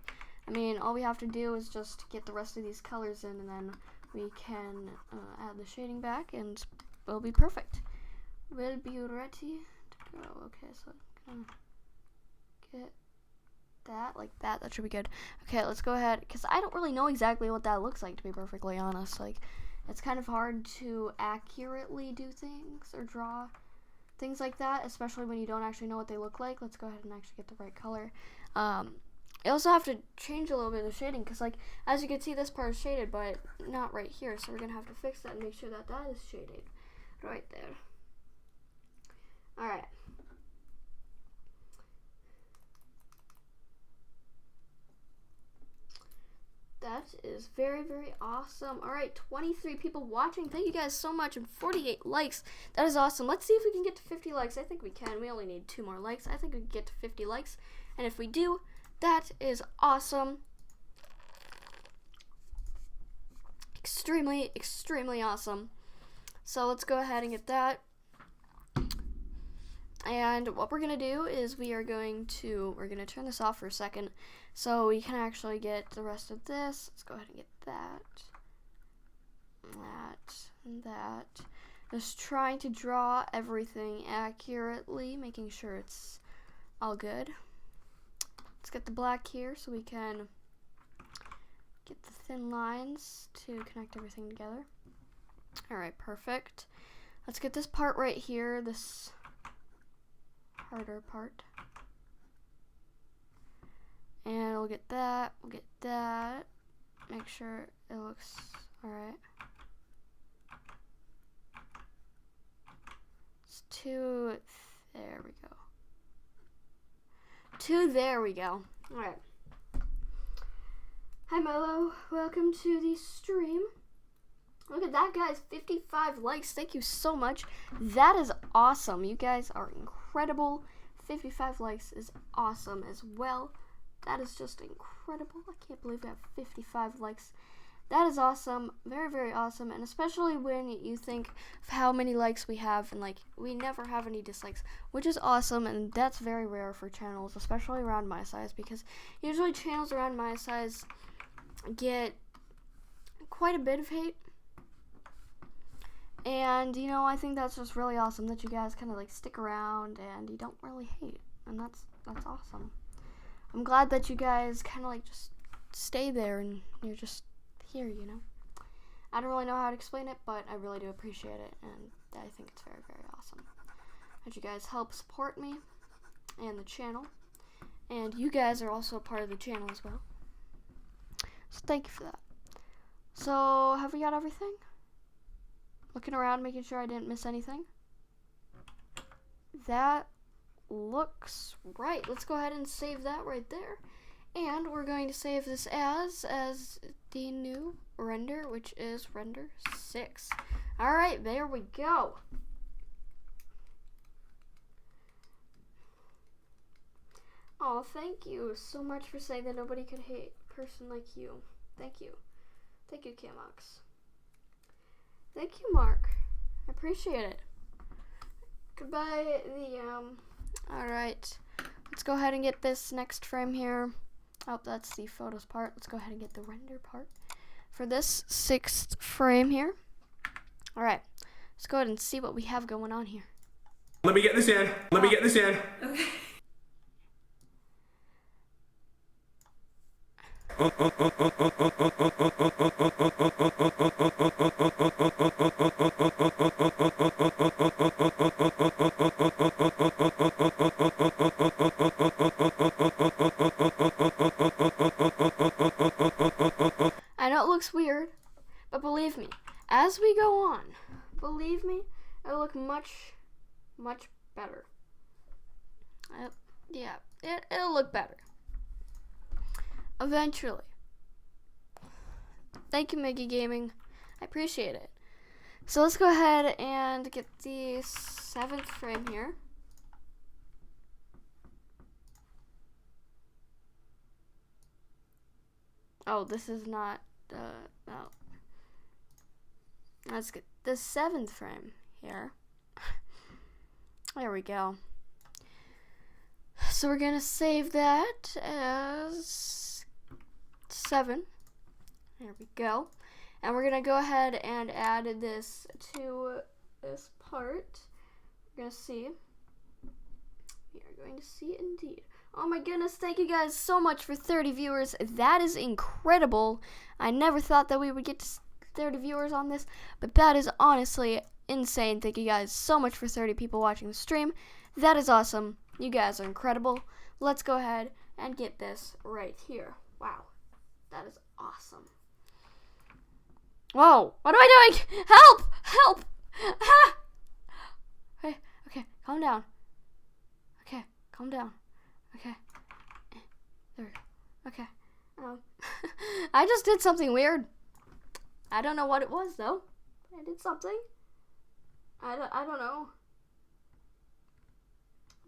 I mean, all we have to do is just get the rest of these colors in, and then we can add the shading back, and we'll be perfect. We'll be ready to go. Okay, so I'm gonna get that like that. That should be good. Okay, let's go ahead, because I don't really know exactly what that looks like, to be perfectly honest. Like, it's kind of hard to accurately do things or draw things like that, especially when you don't actually know what they look like. Let's go ahead and actually get the right color. You also have to change a little bit of the shading, because, like, as you can see, this part is shaded, but not right here. So we're going to have to fix that and make sure that that is shaded right there. Alright. That is very, very awesome. Alright, 23 people watching. Thank you guys so much, and 48 likes. That is awesome. Let's see if we can get to 50 likes. I think we can. We only need 2 more likes. I think we can get to 50 likes. And if we do, that is awesome. Extremely, extremely awesome. So let's go ahead and get that. And what we're gonna do is we're gonna turn this off for a second so we can actually get the rest of this. Let's go ahead and get that, and that. Just trying to draw everything accurately, making sure it's all good. Let's get the black here so we can get the thin lines to connect everything together. Alright, perfect. Let's get this part right here, this harder part. And we'll get that, Make sure it looks alright. It's there we go. Alright. Hi Milo, welcome to the stream. Look at that, guys, 55 likes. Thank you so much. That is awesome. You guys are incredible. 55 likes is awesome as well. That is just incredible. I can't believe we have 55 likes. That is awesome. Very, very awesome. And especially when you think of how many likes we have, and like we never have any dislikes, which is awesome. And that's very rare for channels, especially around my size, because usually channels around my size get quite a bit of hate. And, you know, I think that's just really awesome that you guys kind of like stick around and you don't really hate. And that's awesome. I'm glad that you guys kind of like just stay there and you're just here, you know. I don't really know how to explain it, but I really do appreciate it. And I think it's very, very awesome that you guys help support me and the channel. And you guys are also a part of the channel as well. So thank you for that. So, have we got everything? Looking around, making sure I didn't miss anything. That looks right. Let's go ahead and save that right there. And we're going to save this as the new render, which is render 6. Alright, there we go. Oh, thank you so much for saying that nobody could hate a person like you. Thank you. Thank you, Camox. Thank you, Mark. I appreciate it. Goodbye, alright. Let's go ahead and get this next frame here. Oh, that's the photos part. Let's go ahead and get the render part for this 6th frame here. Alright. Let's go ahead and see what we have going on here. Let me get this in. Okay. I know it looks weird, but believe me, as we go on, believe me, it'll look much, much better. Yeah, it'll look better. Eventually. Thank you, Miggy Gaming. I appreciate it. So let's go ahead and get the 7th frame here. Oh, this is not, no. Let's get the 7th frame here. There we go. So we're gonna save that as 7. There we go. And we're gonna go ahead and add this to this part. We're gonna see. We are going to see indeed. Oh my goodness, thank you guys so much for 30 viewers. That is incredible. I never thought that we would get to 30 viewers on this, but that is honestly insane. Thank you guys so much for 30 people watching the stream. That is awesome. You guys are incredible. Let's go ahead and get this right here. Wow, that is awesome. Whoa, what am I doing? Help! Help! Ah! Okay, calm down. Okay, calm down. Okay. There we go. Okay. I just did something weird. I don't know what it was though. I did something. I don't know.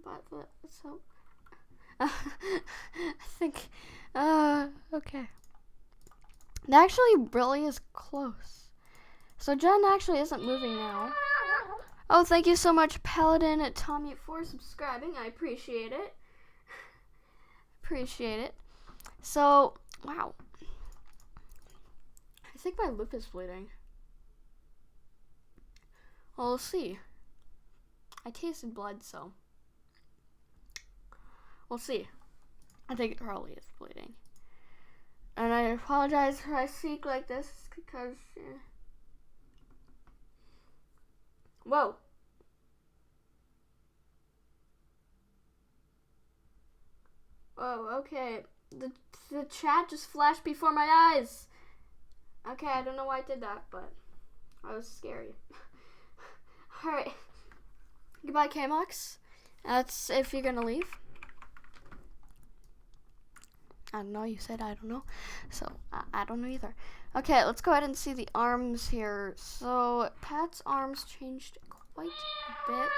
But so I think okay. That actually really is close. So Jen actually isn't moving now. Oh, thank you so much, Paladin at Tommy, for subscribing. I appreciate it. Appreciate it. So, wow. I think my lip is bleeding. Well, we'll see. I tasted blood, so we'll see. I think it probably is bleeding. And I apologize for I speak like this because... Whoa. Whoa, okay. The chat just flashed before my eyes. Okay, I don't know why I did that, but that was scary. Alright. Goodbye, K-Mox. That's if you're gonna leave. I don't know, you said I don't know. So, I don't know either. Okay, let's go ahead and see the arms here. So, Pat's arms changed quite a bit.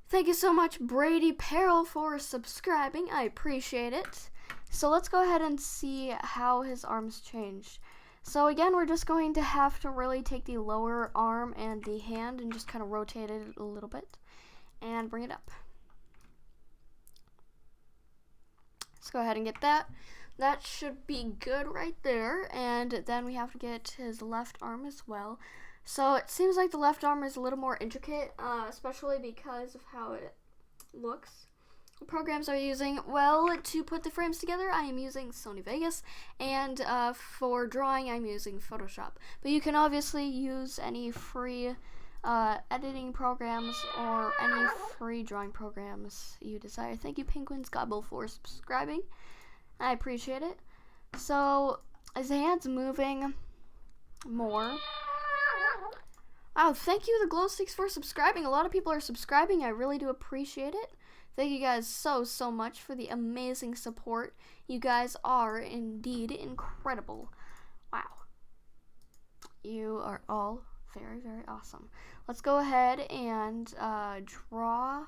Thank you so much, Brady Peril, for subscribing. I appreciate it. So, let's go ahead and see how his arms changed. So, again, we're just going to have to really take the lower arm and the hand and just kind of rotate it a little bit and bring it up. Let's go ahead and get that. That should be good right there. And then we have to get his left arm as well. So it seems like the left arm is a little more intricate, especially because of how it looks. What programs are you using? Well, to put the frames together, I am using Sony Vegas. And for drawing, I'm using Photoshop. But you can obviously use any free editing programs or any free drawing programs you desire. Thank you, Penguins Gobble, for subscribing. I appreciate it. So, his hand's moving more. Oh, thank you, the Glowsticks, for subscribing. A lot of people are subscribing. I really do appreciate it. Thank you guys so much for the amazing support. You guys are indeed incredible. Wow. You are all very awesome. Let's go ahead and draw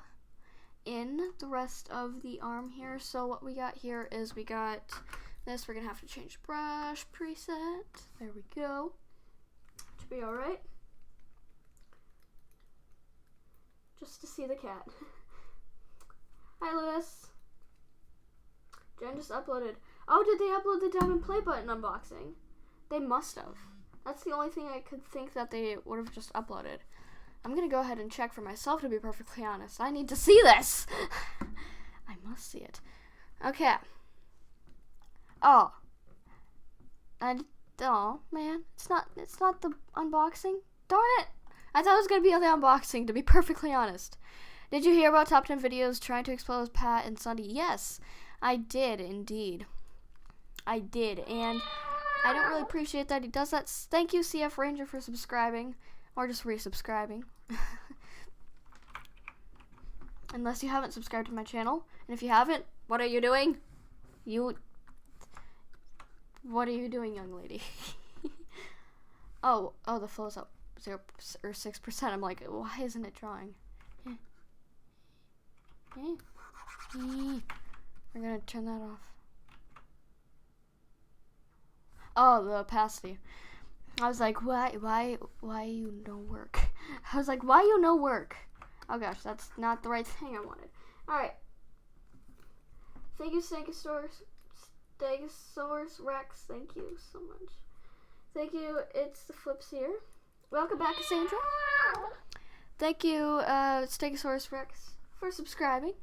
in the rest of the arm here. So what we got here is we got this. We're gonna have to change brush preset. There we go. Should be all right. Just to see the cat. Hi, Lewis. Jen just uploaded. Oh, did they upload the Diamond Play Button unboxing? They must have. That's the only thing I could think that they would have just uploaded. I'm gonna go ahead and check for myself, to be perfectly honest. I need to see this. I must see it. Okay. Oh. Oh, man. It's not the unboxing. Darn it. I thought it was gonna be on the unboxing, to be perfectly honest. Did you hear about top 10 videos trying to expose Pat and Sunday? Yes, I did indeed. I did, and I don't really appreciate that he does that. Thank you, CF Ranger, for subscribing, or just resubscribing. Unless you haven't subscribed to my channel, and if you haven't, what are you doing? What are you doing, young lady? oh, the flow's up 0 or 6%. I'm like, why isn't it drawing? We're gonna turn that off. Oh, the opacity. I was like, why you no work? I was like, why you no work? Oh gosh, that's not the right thing I wanted. Alright. Thank you, Stegosaurus Rex. Thank you so much. Thank you, it's the Flips here. Welcome back, Cassandra. Thank you, Stegosaurus Rex, for subscribing.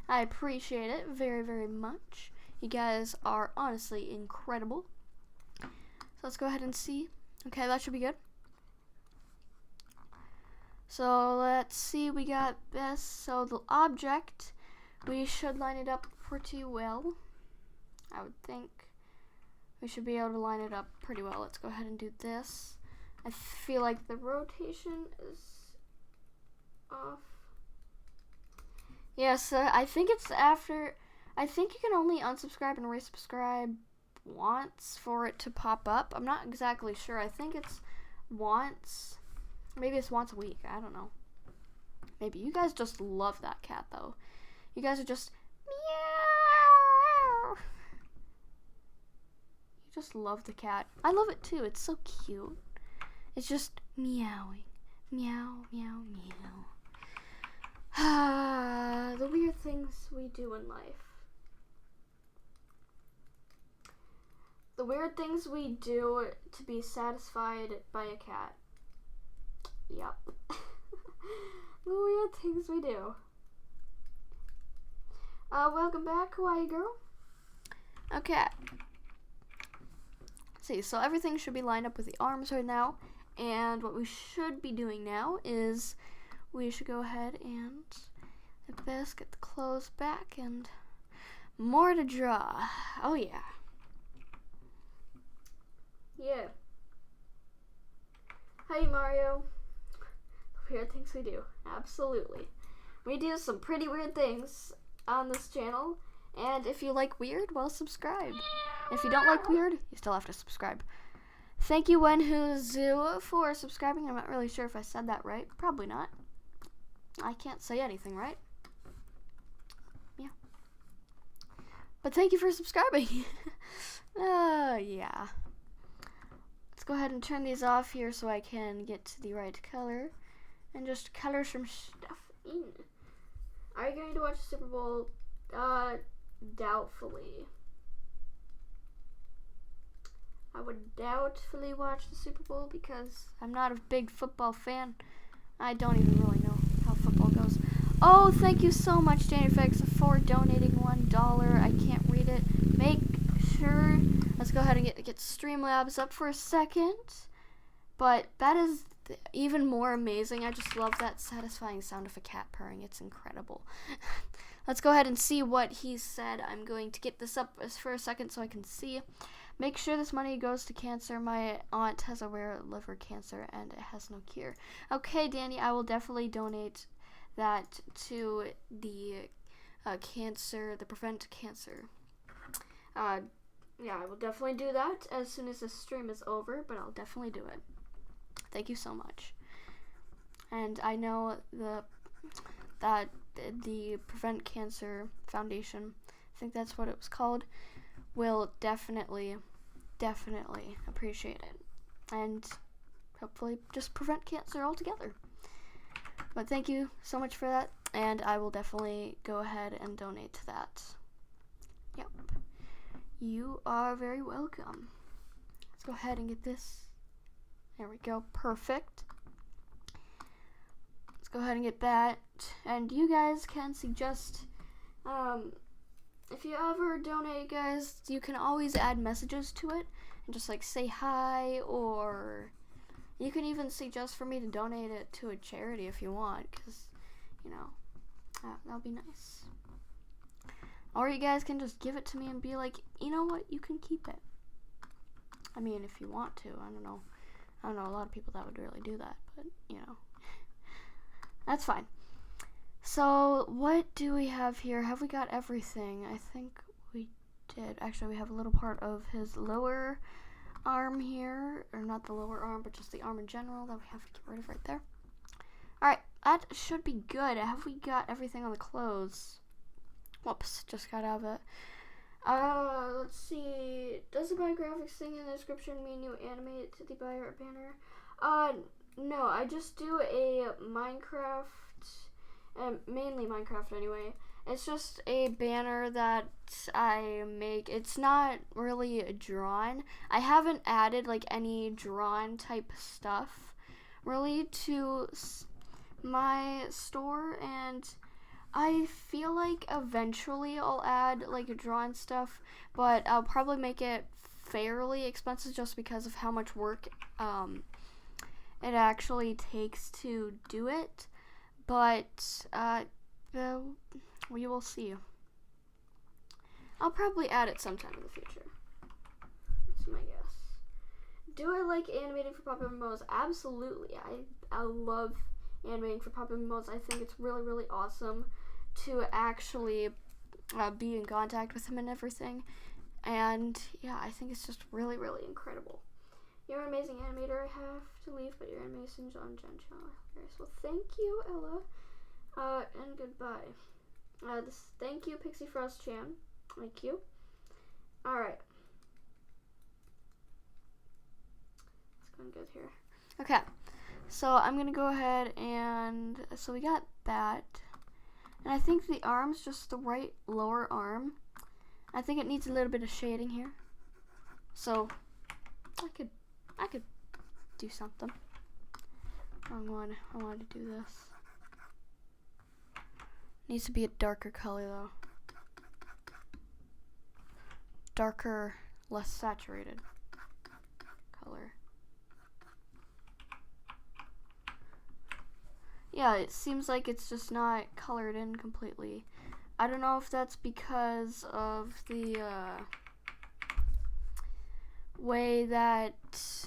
I appreciate it very much. You guys are honestly incredible. So let's go ahead and see. Okay, that should be good. So let's see, we got best. So the object, we should line it up pretty well. I would think we should be able to line it up pretty well. Let's go ahead and do this. I feel like the rotation is off. Yes, I think it's after. I think you can only unsubscribe and resubscribe once for it to pop up. I'm not exactly sure. I think it's once. Maybe it's once a week. I don't know. Maybe. You guys just love that cat, though. You guys are just meow. You just love the cat. I love it, too. It's so cute. It's just meowing. Meow, meow, meow. The weird things we do in life. The weird things we do to be satisfied by a cat. Yup. The weird things we do. Welcome back, Hawaii girl. Okay. Let's see, so everything should be lined up with the arms right now. And what we should be doing now is we should go ahead and at best get the clothes back and more to draw. Oh yeah. Yeah. Hey Mario. Weird things we do. Absolutely. We do some pretty weird things on this channel. And if you like weird, well, subscribe. If you don't like weird, you still have to subscribe. Thank you, Wenhuzoo, for subscribing. I'm not really sure if I said that right. Probably not. I can't say anything, right? Yeah. But thank you for subscribing. Yeah. Let's go ahead and turn these off here so I can get to the right color. And just color some stuff in. Are you going to watch the Super Bowl? Doubtfully. I would doubtfully watch the Super Bowl because I'm not a big football fan. I don't even really know how football goes. Oh, thank you so much, JanFX, for donating $1. I can't read it. Make sure. Let's go ahead and get Streamlabs up for a second. But that is even more amazing. I just love that satisfying sound of a cat purring. It's incredible. Let's go ahead and see what he said. I'm going to get this up for a second so I can see. Make sure this money goes to cancer. My aunt has a rare liver cancer and it has no cure. Okay, Danny, I will definitely donate that to the cancer, the Prevent Cancer. Yeah, I will definitely do that as soon as this stream is over, but I'll definitely do it. Thank you so much. And I know that the Prevent Cancer Foundation, I think that's what it was called, will definitely appreciate it. And hopefully just prevent cancer altogether. But thank you so much for that. And I will definitely go ahead and donate to that. Yep. You are very welcome. Let's go ahead and get this. There we go. Perfect. Let's go ahead and get that. And you guys can suggest, if you ever donate, guys, you can always add messages to it and just like say hi, or you can even suggest for me to donate it to a charity if you want, because, you know, that'll be nice. Or you guys can just give it to me and be like, you know what, you can keep it. I mean, if you want to. I don't know a lot of people that would really do that, but, you know, that's fine. So, what do we have here? Have we got everything? I think we did. Actually, we have a little part of his lower arm here. Or not the lower arm, but just the arm in general that we have to get rid of right there. Alright, that should be good. Have we got everything on the clothes? Whoops, just got out of it. Let's see. Does the biographics thing in the description mean you animate the bio banner? No, I just do a Minecraft, mainly Minecraft anyway. It's just a banner that I make. It's not really drawn. I haven't added like any drawn type stuff really to my store, and I feel like eventually I'll add like drawn stuff, but I'll probably make it fairly expensive just because of how much work it actually takes to do it. But we will see. I'll probably add it sometime in the future. That's my guess. Do I like animating for Popularmmos? Absolutely. I love animating for Popularmmos. I think it's really, really awesome to actually be in contact with him and everything. And yeah, I think it's just really, really incredible. You're an amazing animator. I have to leave, but your animations on Gen channel. Well, thank you, Ella. And goodbye. Thank you, Pixie Frost Chan. Thank you. Alright. It's going good here. Okay. So I'm gonna go ahead and, so we got that. And I think the arm's just the right lower arm. I think it needs a little bit of shading here. So I could do something. Wrong one. I wanted to do this. Needs to be a darker color though. Darker, less saturated color. Yeah, it seems like it's just not colored in completely. I don't know if that's because of the way that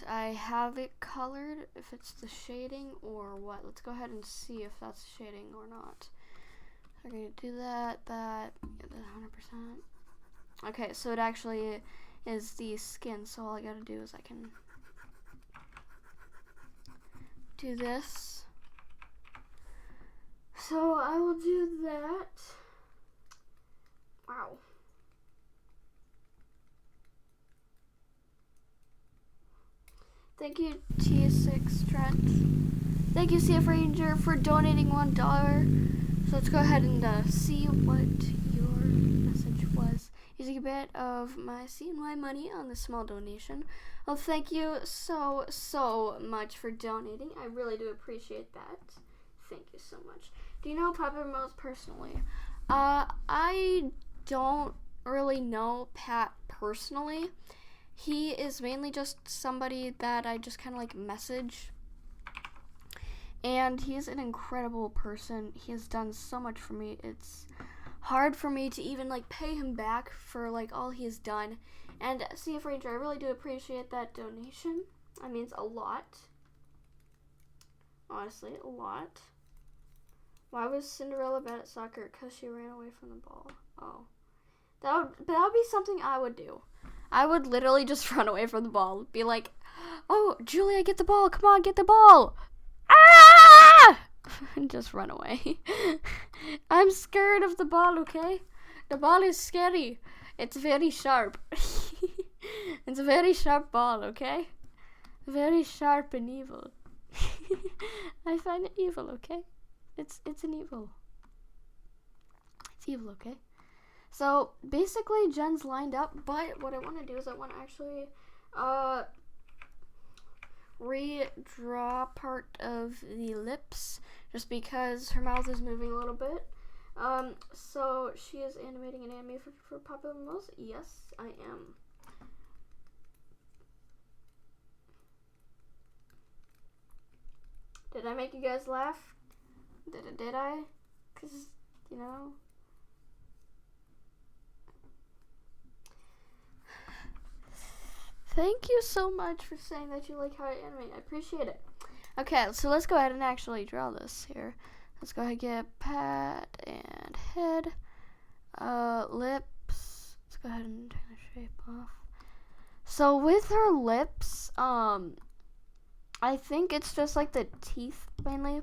I have it colored, if it's the shading or what. Let's go ahead and see if that's shading or not. I'm gonna do that, get that 100%. Okay, so it actually is the skin, so all I gotta do is I can do this. So I will do that. Wow. Thank you, T6 Trent. Thank you, CF Ranger, for donating $1. So let's go ahead and see what your message was. Using a bit of my CNY money on this small donation. Well, thank you so much for donating. I really do appreciate that. Thank you so much. Do you know Popularmmos personally? I don't really know Pat personally. He is mainly just somebody that I just kind of like message. And he's an incredible person. He has done so much for me. It's hard for me to even like pay him back for like all he has done. And CF Ranger, I really do appreciate that donation. That means a lot. Honestly, a lot. Why was Cinderella bad at soccer? Because she ran away from the ball. Oh. That would be something I would do. I would literally just run away from the ball. Be like, oh, Julia, get the ball. Come on, get the ball. Ah! And just run away. I'm scared of the ball, okay? The ball is scary. It's very sharp. It's a very sharp ball, okay? Very sharp and evil. I find it evil, okay? It's an evil. It's evil, okay? So basically Jen's lined up, but what I want to do is I want to actually redraw part of the lips just because her mouth is moving a little bit. So she is animating an anime for Popularmmos? Yes, I am. Did I make you guys laugh? Did I? Because, you know. Thank you so much for saying that you like how I animate. I appreciate it. Okay, so let's go ahead and actually draw this here. Let's go ahead and get pat and head. Lips. Let's go ahead and turn the shape off. So with her lips, I think it's just like the teeth mainly.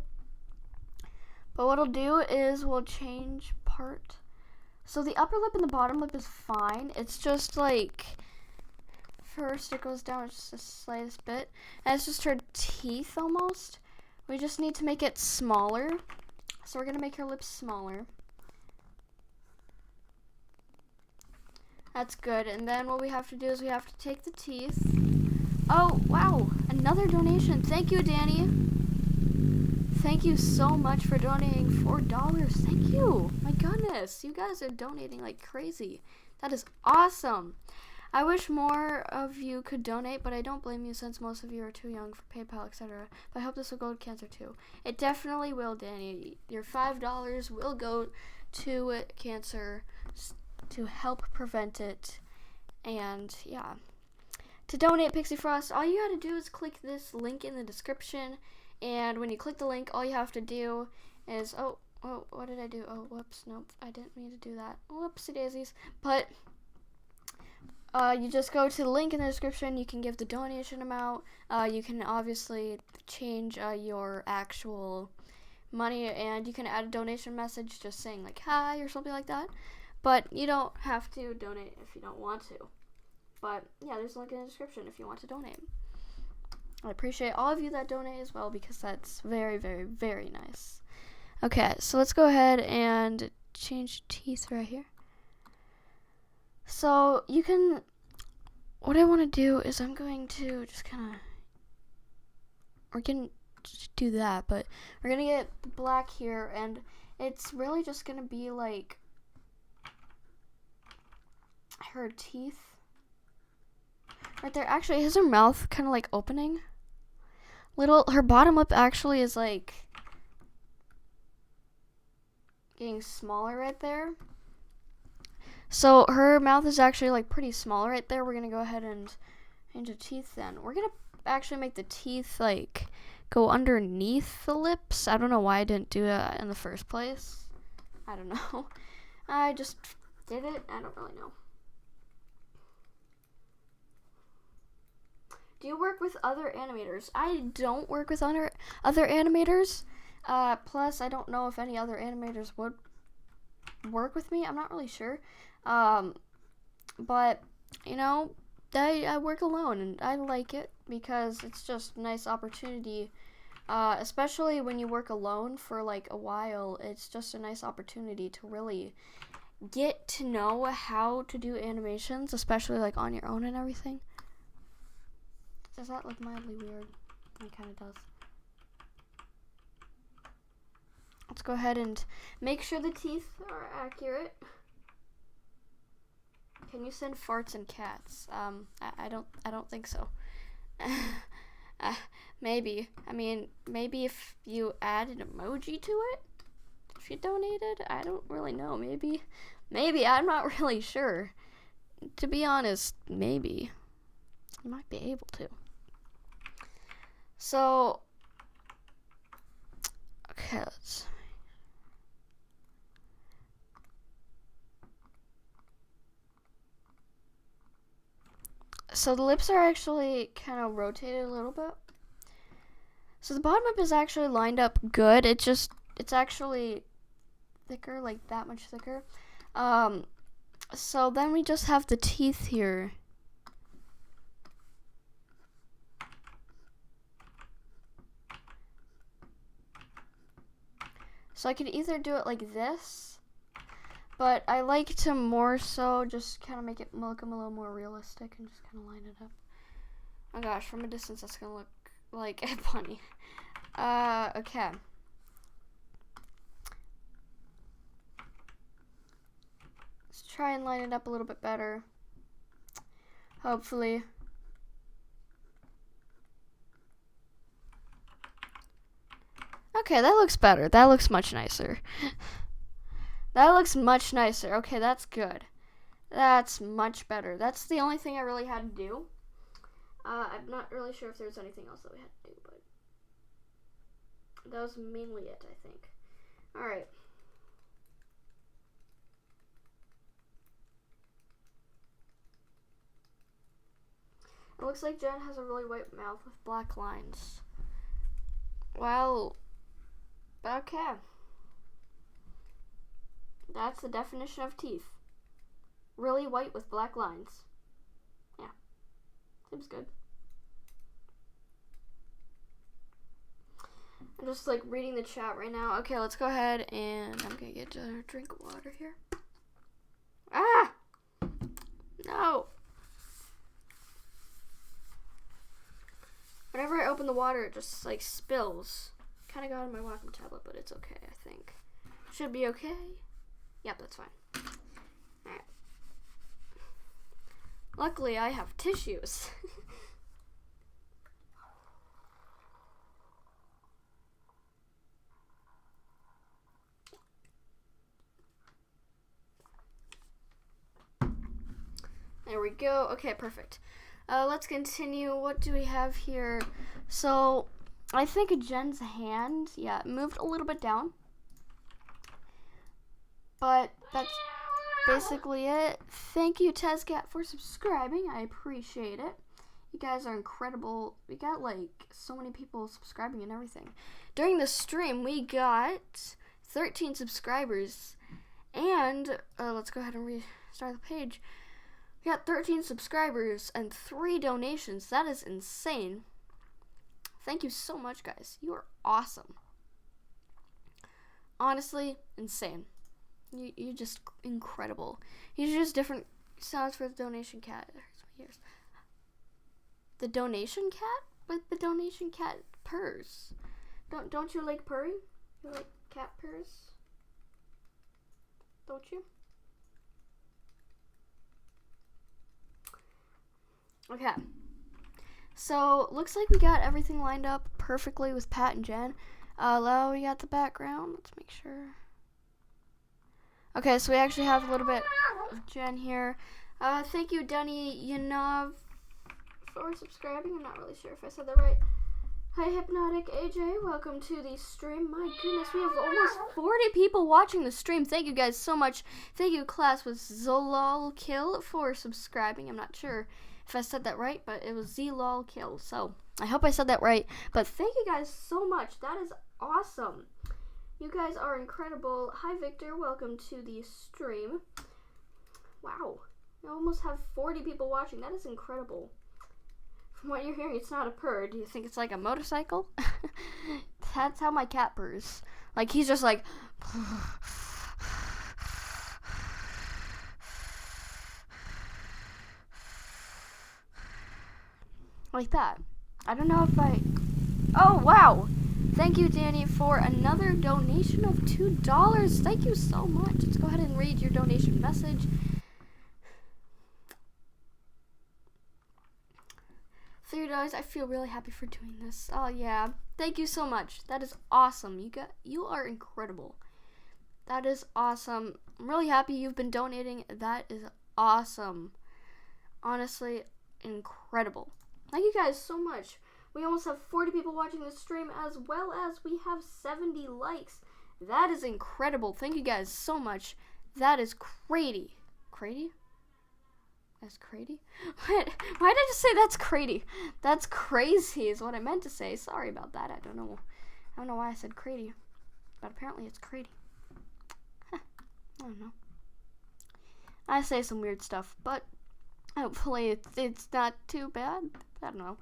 But what I'll do is we'll change part. So the upper lip and the bottom lip is fine. It's just like, first it goes down just the slightest bit. And it's just her teeth almost. We just need to make it smaller. So we're going to make her lips smaller. That's good. And then what we have to do is we have to take the teeth. Oh, wow. Another donation. Thank you, Danny. Thank you so much for donating $4. Thank you. My goodness. You guys are donating like crazy. That is awesome. I wish more of you could donate, but I don't blame you since most of you are too young for PayPal, etc. But I hope this will go to cancer too. It definitely will, Danny. Your $5 will go to cancer to help prevent it. And yeah. To donate Pixie Frost, all you gotta do is click this link in the description. And when you click the link, all you have to do is, oh, what did I do? Oh, whoops, nope, I didn't mean to do that. Whoopsie daisies. But you just go to the link in the description. You can give the donation amount. You can obviously change your actual money, and you can add a donation message just saying like hi or something like that. But you don't have to donate if you don't want to. But yeah, there's a link in the description if you want to donate. I appreciate all of you that donate as well, because that's very, very, very nice. Okay, so let's go ahead and change teeth right here. So you can, what I want to do is I'm going to just kind of, we're going to do that, but we're going to get the black here, and it's really just going to be like her teeth right there. Actually, has her mouth kind of like opening. Her bottom lip actually is like getting smaller right there. So her mouth is actually like pretty small right there. We're gonna go ahead and change the teeth then. We're gonna actually make the teeth like go underneath the lips. I don't know why I didn't do that in the first place. I don't know. I just did it. I don't really know. Do you work with other animators? I don't work with other animators. Plus, I don't know if any other animators would work with me. I'm not really sure. But, you know, I work alone, and I like it because it's just a nice opportunity. Especially when you work alone for like a while, it's just a nice opportunity to really get to know how to do animations, especially like on your own and everything. Does that look mildly weird? It kind of does. Let's go ahead and make sure the teeth are accurate. Can you send farts and cats? I don't think so. Maybe. I mean, maybe if you add an emoji to it, if you donated, I don't really know. Maybe. I'm not really sure. To be honest, maybe. You might be able to. So, okay, so the lips are actually kind of rotated a little bit. So the bottom lip is actually lined up good. It's actually thicker, like that much thicker. So then we just have the teeth here. So I could either do it like this, but I like to more so just kind of make it look a little more realistic and just kind of line it up. Oh gosh, from a distance that's going to look like a bunny. Okay. Let's try and line it up a little bit better. Hopefully. Okay, that looks better. That looks much nicer. That looks much nicer. Okay, that's good. That's much better. That's the only thing I really had to do. I'm not really sure if there's anything else that we had to do, but that was mainly it, I think. Alright. It looks like Jen has a really white mouth with black lines. Well, okay. That's the definition of teeth. Really white with black lines. Yeah. Seems good. I'm just like reading the chat right now. Okay, let's go ahead and I'm gonna get a drink of water here. Ah! No! Whenever I open the water, it just like spills. Kind of got on my Wacom tablet, but it's okay, I think. Should be okay. Yep, that's fine. Alright. Luckily, I have tissues. There we go. Okay, perfect. Let's continue. What do we have here? So, I think Jen's hand, yeah, moved a little bit down. But that's basically it. Thank you, Tezcat, for subscribing. I appreciate it. You guys are incredible. We got like so many people subscribing and everything. During the stream, we got 13 subscribers. And let's go ahead and restart the page. We got 13 subscribers and 3 donations. That is insane. Thank you so much, guys. You are awesome. Honestly, insane. You're just incredible. These are just different sounds for the donation cat. Here's the donation cat? But the donation cat purrs. Don't you like purring? You like cat purrs? Don't you? Okay. So, looks like we got everything lined up perfectly with Pat and Jen. Now we got the background. Let's make sure. Okay, so we actually have a little bit of Jen here. Thank you, Dunny Yanov, for subscribing. I'm not really sure if I said that right. Hi, Hypnotic AJ. Welcome to the stream. My goodness, we have almost 40 people watching the stream. Thank you guys so much. Thank you, class with Zololkill, for subscribing. I'm not sure if I said that right, but it was Zololkill. So I hope I said that right. But thank you guys so much. That is awesome. You guys are incredible. Hi, Victor. Welcome to the stream. Wow. I almost have 40 people watching. That is incredible. From what you're hearing, it's not a purr. Do you think it's like a motorcycle? That's how my cat purrs. Like, he's just like... like that. I don't know if I... Oh, wow. Thank you, Danny, for another donation of $2. Thank you so much. Let's go ahead and read your donation message. $3. I feel really happy for doing this. Oh, yeah. Thank you so much. That is awesome. You are incredible. That is awesome. I'm really happy you've been donating. That is awesome. Honestly, incredible. Thank you guys so much. We almost have 40 people watching this stream, as well as we have 70 likes. That is incredible. Thank you guys so much. That is crazy. Crazy? That's crazy? What? Why did I just say that's crazy? That's crazy is what I meant to say. Sorry about that. I don't know why I said crazy. But apparently it's crazy. Huh. I don't know. I say some weird stuff, but hopefully it's not too bad. I don't know.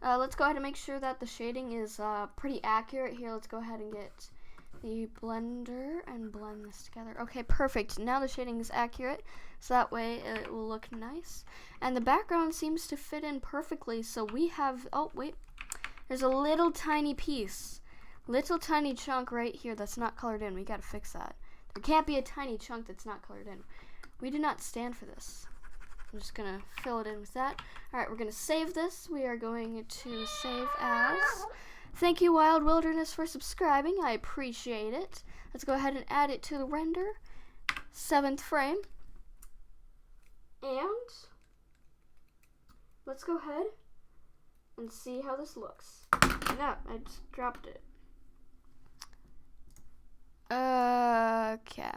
Let's go ahead and make sure that the shading is pretty accurate. Here, let's go ahead and get the blender and blend this together. Okay, perfect. Now the shading is accurate, so that way it will look nice. And the background seems to fit in perfectly, so we have... Oh, wait. There's a little tiny piece. Little tiny chunk right here that's not colored in. We gotta fix that. There can't be a tiny chunk that's not colored in. We do not stand for this. I'm just gonna fill it in with that. Alright, we're gonna save this. We are going to save as. Thank you, Wild Wilderness, for subscribing. I appreciate it. Let's go ahead and add it to the render. 7th frame. And let's go ahead and see how this looks. No, I just dropped it. Okay.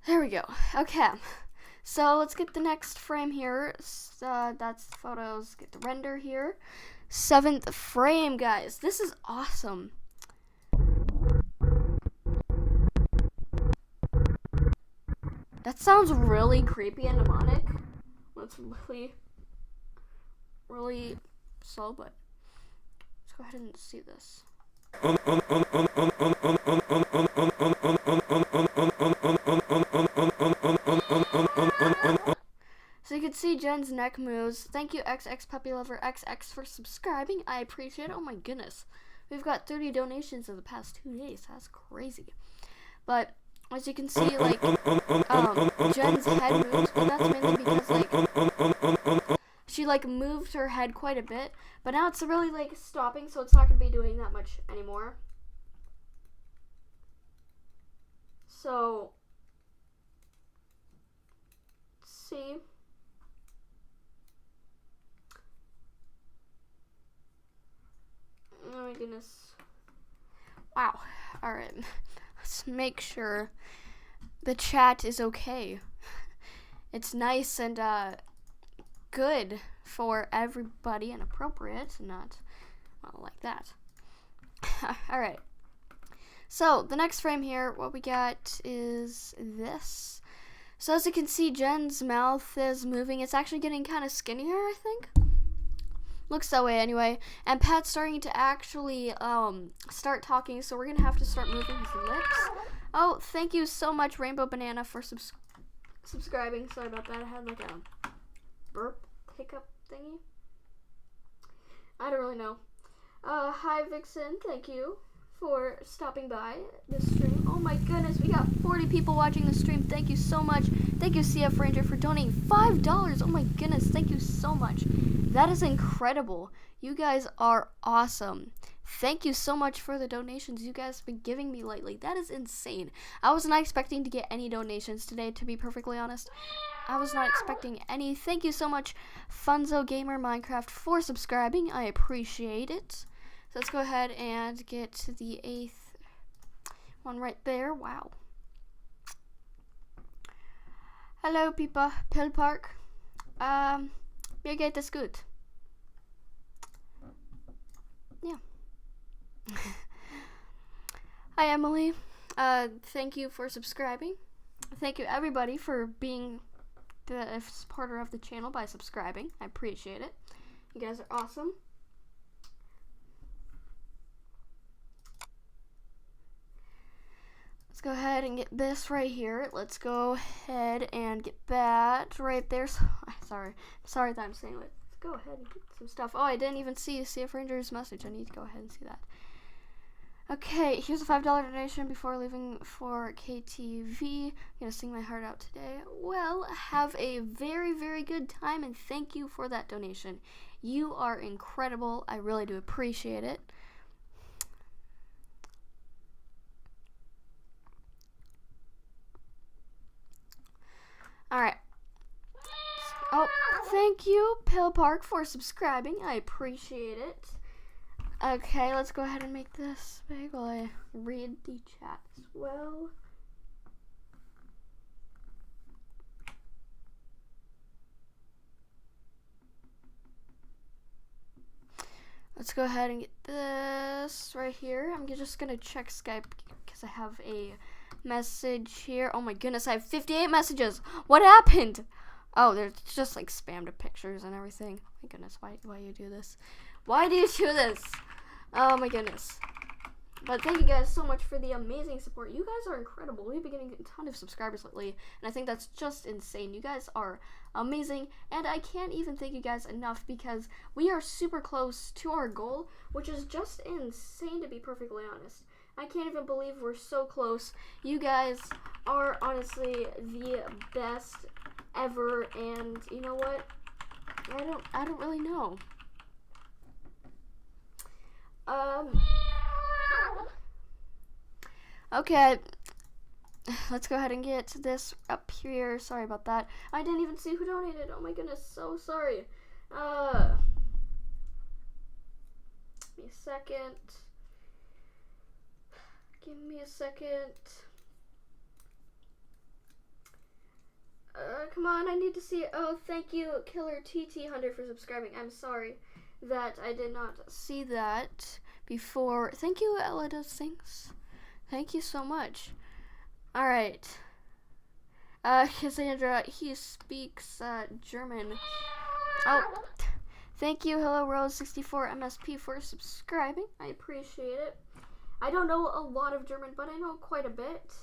There we go. Okay. So let's get the next frame here. That's the photos. Get the render here. 7th frame, guys. This is awesome. That sounds really creepy and demonic. That's really slow, but let's go ahead and see this. So you can see Jen's neck moves. Thank you, XXPuppyLoverXX, for subscribing. I appreciate it. Oh my goodness. We've got 30 donations in the past 2 days. That's crazy. But as you can see, like, Jen's head moves, but that's mainly because, like, she, like, moved her head quite a bit. But now it's really, like, stopping, so it's not going to be doing that much anymore. So, let's see. Oh my goodness. Wow. Alright. Let's make sure the chat is okay. It's nice and good for everybody and appropriate, not well, like that. Alright. So, the next frame here, what we got is this. So as you can see, Jen's mouth is moving. It's actually getting kind of skinnier, I think. Looks that way anyway. And Pat's starting to actually start talking, so we're gonna have to start moving his lips. Oh, thank you so much, Rainbow Banana, for subscribing. Sorry about that. I had like a burp hiccup thingy. I don't really know. Hi Vixen, thank you for stopping by this stream. Oh my goodness, we got 40 people watching the stream. Thank you so much. Thank you CF Ranger for donating $5. Oh my goodness, thank you so much. That is incredible. You guys are awesome. Thank you so much for the donations you guys have been giving me lately. That is insane. I was not expecting to get any donations today, to be perfectly honest. I was not expecting any. Thank you so much, Funzo Gamer Minecraft, for subscribing. I appreciate it. So let's go ahead and get to the 8th one right there. Wow. Hello, Pipa. Pill Park. Mir geht es gut. Yeah. Hi, Emily. Thank you for subscribing. Thank you, everybody, for being the supporter of the channel by subscribing. I appreciate it. You guys are awesome. Let's go ahead and get this right here. Let's go ahead and get that right there. Sorry that I'm saying it. Let's go ahead and get some stuff. Oh, I didn't even see CF Ranger's message. I need to go ahead and see that. Okay, here's a $5 donation before leaving for KTV. I'm gonna sing my heart out today. Well, have a very, very good time, and thank you for that donation. You are incredible. I really do appreciate it. Alright. Oh, thank you, Pill Park, for subscribing. I appreciate it. Okay, let's go ahead and make this big while I read the chat as well. Let's go ahead and get this right here. I'm just gonna check Skype because I have a message here. Oh my goodness, I have 58 messages. What happened? Oh, there's just like spammed pictures and everything. My goodness, why you do this? Why do you do this? Oh my goodness. But thank you guys so much for the amazing support. You guys are incredible. We've been getting a ton of subscribers lately, and I think that's just insane. You guys are amazing, and I can't even thank you guys enough because we are super close to our goal, which is just insane, to be perfectly honest. I can't even believe we're so close. You guys are honestly the best ever, and you know what? I don't really know. Okay, let's go ahead and get this up here. Sorry about that. I didn't even see who donated. Oh my goodness, so sorry. Give me a second. Give me a second. Come on, I need to see it. Oh, thank you, Killer TT100, for subscribing. I'm sorry that I did not see that before. Thank you, Ella Does Things. Thank you so much. Alright. Cassandra, he speaks German. Oh, thank you, Hello Rose 64 MSP, for subscribing. I appreciate it. I don't know a lot of German, but I know quite a bit.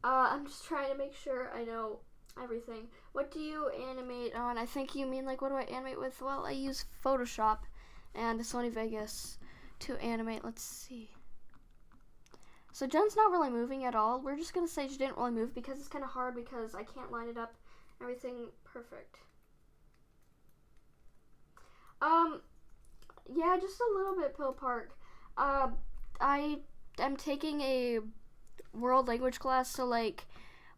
I'm just trying to make sure I know everything. What do you animate on? I think you mean like, what do I animate with? Well, I use Photoshop and Sony Vegas to animate. Let's see. So Jen's not really moving at all. We're just gonna say she didn't really move because it's kind of hard because I can't line it up everything perfect. Yeah, just a little bit, Pill Park. I am taking a world language class, so like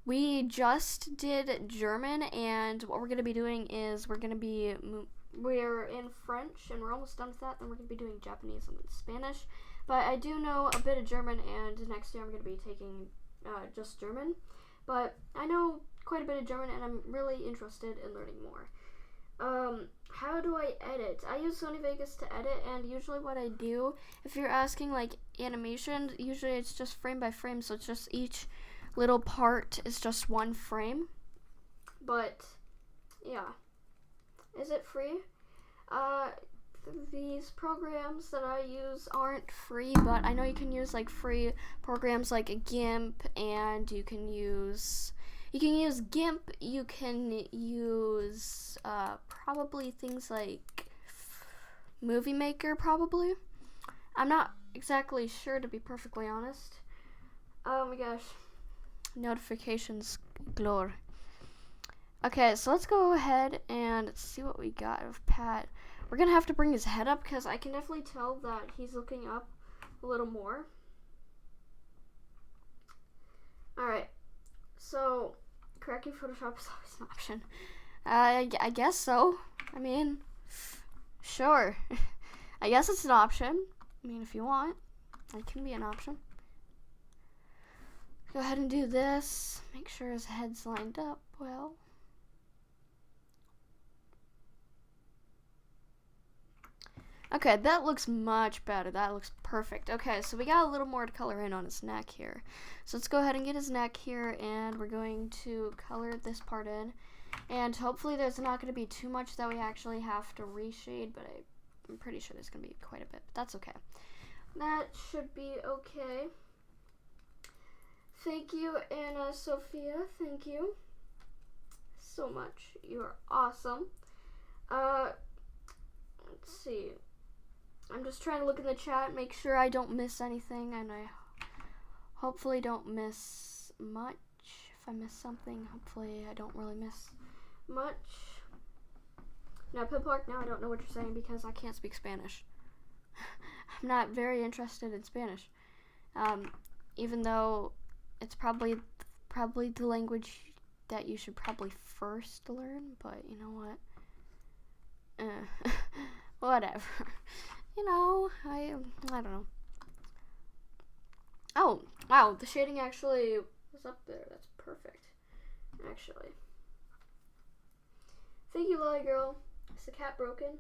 we just did German, and what we're gonna be doing is we're in French, and we're almost done with that. Then we're gonna be doing Japanese and Spanish. But I do know a bit of German, and next year I'm gonna be taking just German. But I know quite a bit of German, and I'm really interested in learning more. How do I edit? I use Sony Vegas to edit, and usually what I do, if you're asking like animation, usually it's just frame by frame, so it's just each little part is just one frame. But Yeah. Is it free? These programs that I use aren't free, but I know you can use like free programs like a GIMP, and you can use GIMP. You can use probably things like Movie Maker, probably. I'm not exactly sure, to be perfectly honest. Oh my gosh. Notifications galore. Okay, so let's go ahead and see what we got of Pat. We're gonna have to bring his head up because I can definitely tell that he's looking up a little more. Alright, so correcting Photoshop is always an option. I guess so. I mean, sure. I guess it's an option. I mean, if you want, it can be an option. Go ahead and do this. Make sure his head's lined up well. Okay, that looks much better. That looks perfect. Okay, so we got a little more to color in on his neck here. So let's go ahead and get his neck here, and we're going to color this part in. And hopefully there's not going to be too much that we actually have to reshade, but I'm pretty sure there's going to be quite a bit. But that's okay. That should be okay. Thank you, Anna Sophia. Thank you so much. You are awesome. Let's see. I'm just trying to look in the chat, make sure I don't miss anything, and I hopefully don't miss much. If I miss something, hopefully I don't really miss much. Now, Piplark, now I don't know what you're saying because I can't speak Spanish. I'm not very interested in Spanish, even though it's probably the language that you should probably first learn, but you know what? Whatever. You know, I don't know. Oh, wow, the shading actually was up there. That's perfect, actually. Thank you, Lolly Girl. Is the cat broken?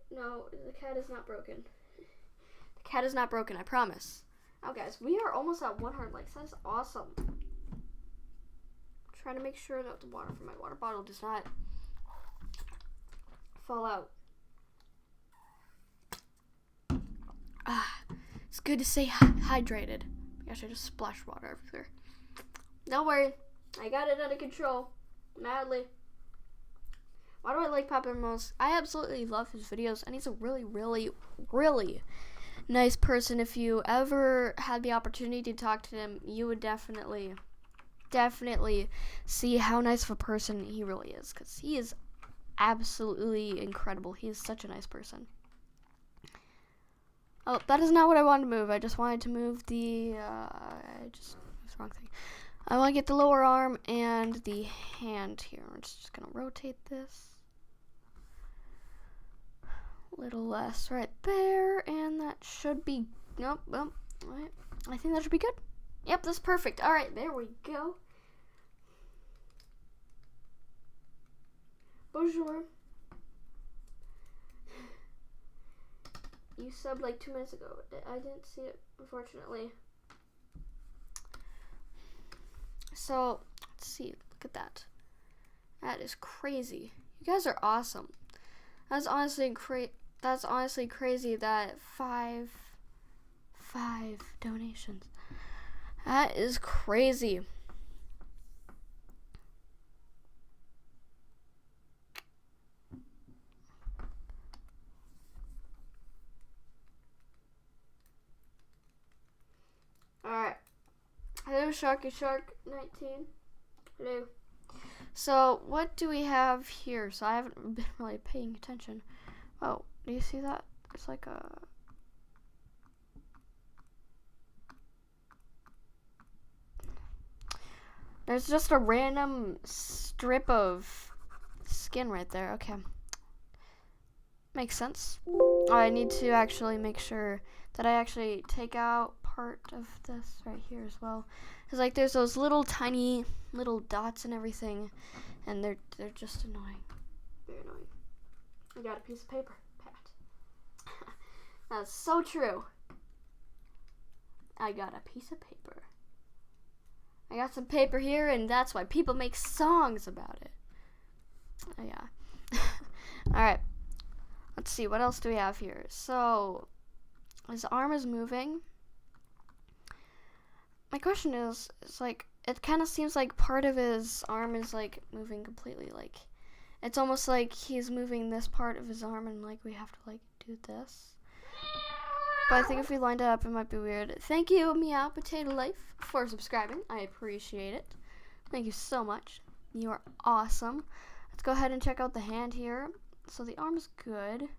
No, the cat is not broken. The cat is not broken, I promise. Oh, guys, we are almost at 100 likes. That is awesome. I'm trying to make sure that the water from my water bottle does not fall out. It's good to stay hydrated. I should just splash water everywhere. Don't worry, I got it under control. Madly. Why do I like Popularmmos? I absolutely love his videos, and he's a really, really, really nice person. If you ever had the opportunity to talk to him, you would definitely see how nice of a person he really is, because he is absolutely incredible. He is such a nice person. Oh, that is not what I wanted to move. I just wanted to move the, that's the wrong thing. I want to get the lower arm and the hand here. I'm just going to rotate this a little less right there, and that should be, nope, right. I think that should be good. Yep, that's perfect. All right, there we go. Bonjour. You subbed like 2 minutes ago. I didn't see it, unfortunately. So, let's see. Look at that. That is crazy. You guys are awesome. That's honestly crazy that five donations. That is crazy. Alright. Hello, Sharky Shark 19. Hello. So, what do we have here? So, I haven't been really paying attention. Oh, do you see that? It's like a... There's just a random strip of skin right there. Okay. Makes sense. Oh, I need to actually make sure that I actually take out part of this right here as well. Because like there's those little tiny little dots and everything, and they're just annoying. Very annoying. I got a piece of paper, Pat. That's so true. I got a piece of paper. I got some paper here, and that's why people make songs about it. Oh, yeah. Alright. Let's see, what else do we have here? So, his arm is moving. My question is like, it kind of seems like part of his arm is, like, moving completely. Like, it's almost like he's moving this part of his arm and, like, we have to, like, do this. But I think if we lined it up, it might be weird. Thank you, Meow Potato Life, for subscribing. I appreciate it. Thank you so much. You are awesome. Let's go ahead and check out the hand here. So the arm is good.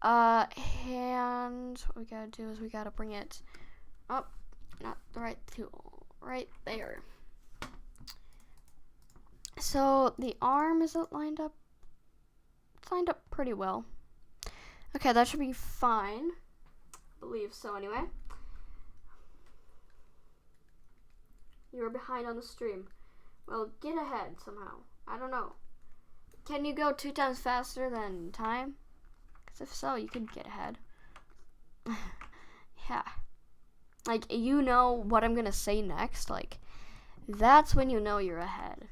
Hand, what we gotta do is we gotta bring it up. Not the right tool. Right there. So the arm, is it lined up? It's lined up pretty well. Okay, that should be fine. I believe so anyway. You were behind on the stream. Well, get ahead somehow. I don't know. Can you go 2 times faster than time? Because if so, you could get ahead. Yeah. Like, you know what I'm gonna say next. Like, that's when you know you're ahead.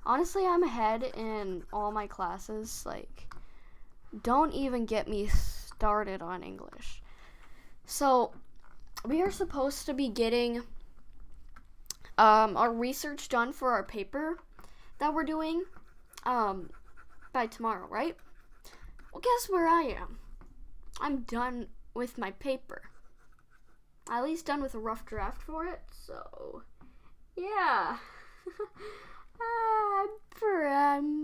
Honestly, I'm ahead in all my classes. Like, don't even get me started on English. So, we are supposed to be getting our research done for our paper that we're doing by tomorrow, right? Well, guess where I am? I'm done with my paper. At least done with a rough draft for it, so yeah.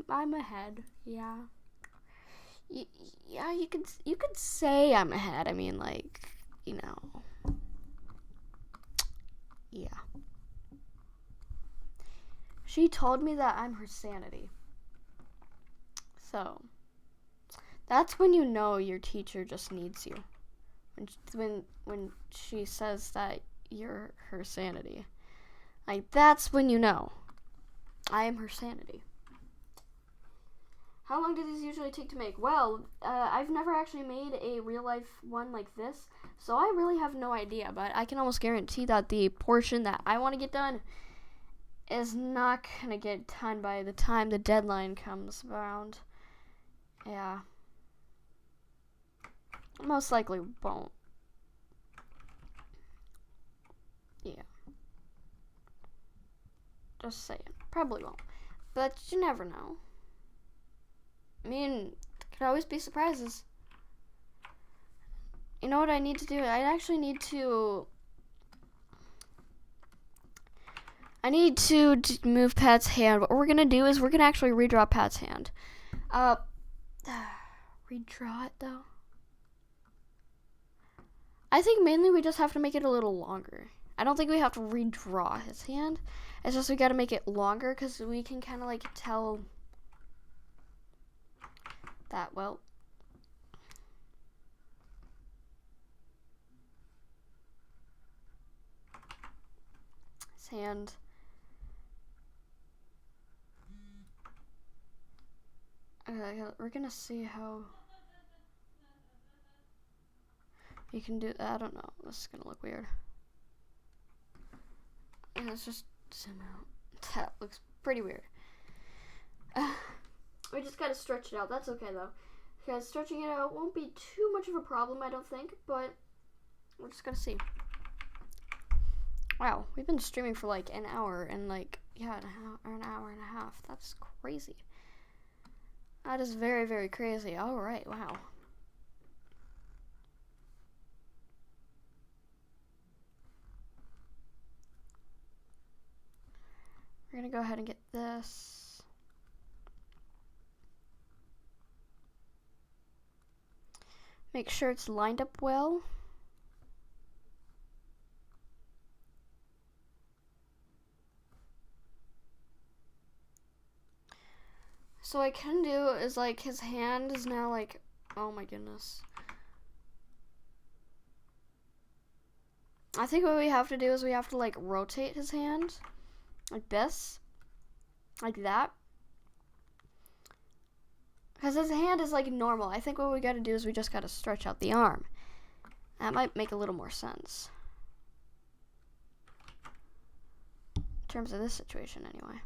I'm ahead. Yeah. Yeah, you could say I'm ahead. I mean, like, you know. Yeah. She told me that I'm her sanity. So, that's when you know your teacher just needs you. When she says that you're her sanity. Like, that's when you know. I am her sanity. How long do these usually take to make? Well, I've never actually made a real life one like this, so I really have no idea, but I can almost guarantee that the portion that I want to get done is not going to get done by the time the deadline comes around. Yeah. Most likely won't. Yeah. Just saying. Probably won't. But you never know. I mean, there could always be surprises. You know what I need to do? I actually need to... move Pat's hand. What we're going to do is we're going to actually redraw Pat's hand. Redraw it, though? I think mainly we just have to make it a little longer. I don't think we have to redraw his hand. It's just we got to make it longer because we can kind of, like, tell that, well... his hand... Okay, we're gonna see how you can do. I don't know. This is gonna look weird. Let's just zoom out. That looks pretty weird. We just gotta stretch it out. That's okay though, because stretching it out won't be too much of a problem, I don't think. But we're just gonna see. Wow, we've been streaming for like an hour and like an hour and a half. That's crazy. That is very, very crazy. All right, wow. We're gonna go ahead and get this. Make sure it's lined up well. So what I can do is, like, his hand is now, like, oh my goodness. I think what we have to do is we have to, like, rotate his hand. Like this. Like that. Because his hand is, like, normal. I think what we gotta do is we just gotta stretch out the arm. That might make a little more sense. In terms of this situation, anyway.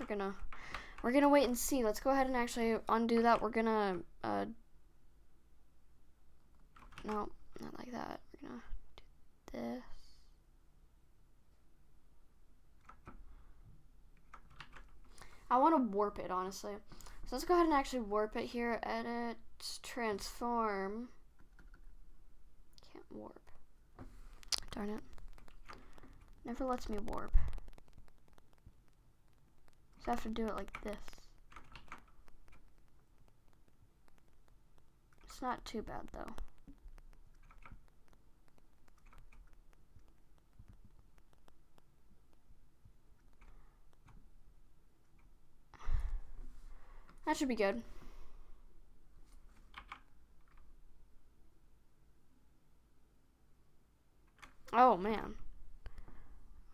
we're gonna wait and see. Let's go ahead and actually undo that. We're gonna no, not like that. We're gonna do this. I want to warp it, honestly. So let's go ahead and actually warp it here. Edit, transform. Can't warp. Darn it. Never lets me warp. So I have to do it like this. It's not too bad though. That should be good. Oh man.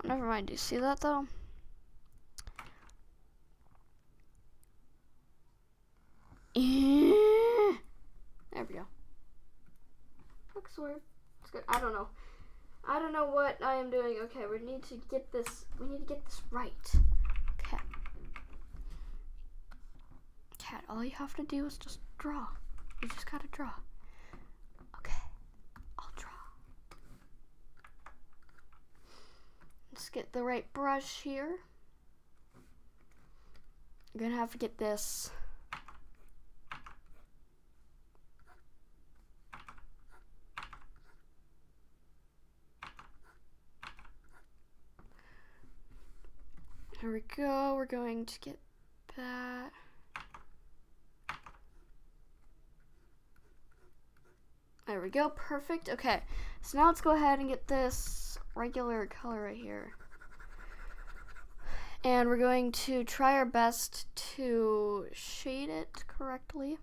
Never mind. Do you see that though? There we go. Looks weird. It's good. I don't know. I don't know what I am doing. Okay, we need to get this. We need to get this right. Okay. Cat, all you have to do is just draw. You just gotta draw. Okay. I'll draw. Let's get the right brush here. I'm gonna have to get this. Here we go. We're going to get that. There we go. Perfect. Okay. So now let's go ahead and get this regular color right here. And we're going to try our best to shade it correctly.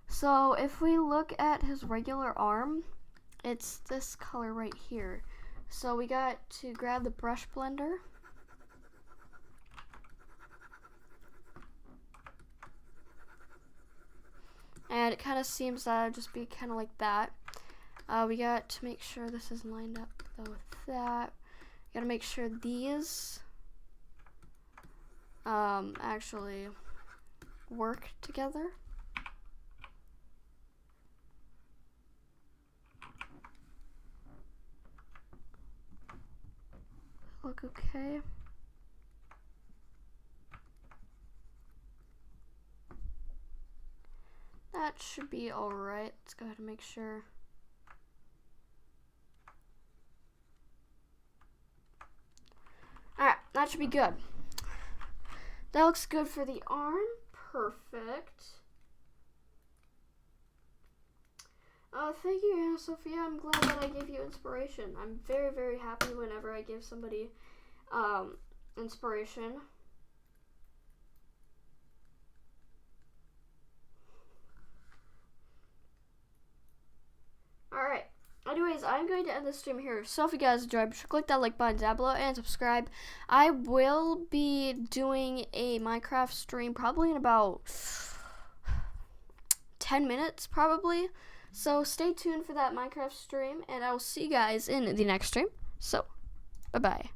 So if we look at his regular arm, it's this color right here. So we got to grab the brush blender. And it kind of seems that it'll just be kind of like that. We got to make sure this is lined up though with that. Got to make sure these actually work together. Look okay. That should be alright. Let's go ahead and make sure. Alright, that should be good. That looks good for the arm. Perfect. Thank you, Anna Sophia. I'm glad that I gave you inspiration. I'm very, very happy whenever I give somebody inspiration. Alright, anyways, I'm going to end this stream here. So if you guys enjoyed, be sure to click that like button down below and subscribe. I will be doing a Minecraft stream probably in about 10 minutes, probably. So stay tuned for that Minecraft stream, and I will see you guys in the next stream. So, bye-bye.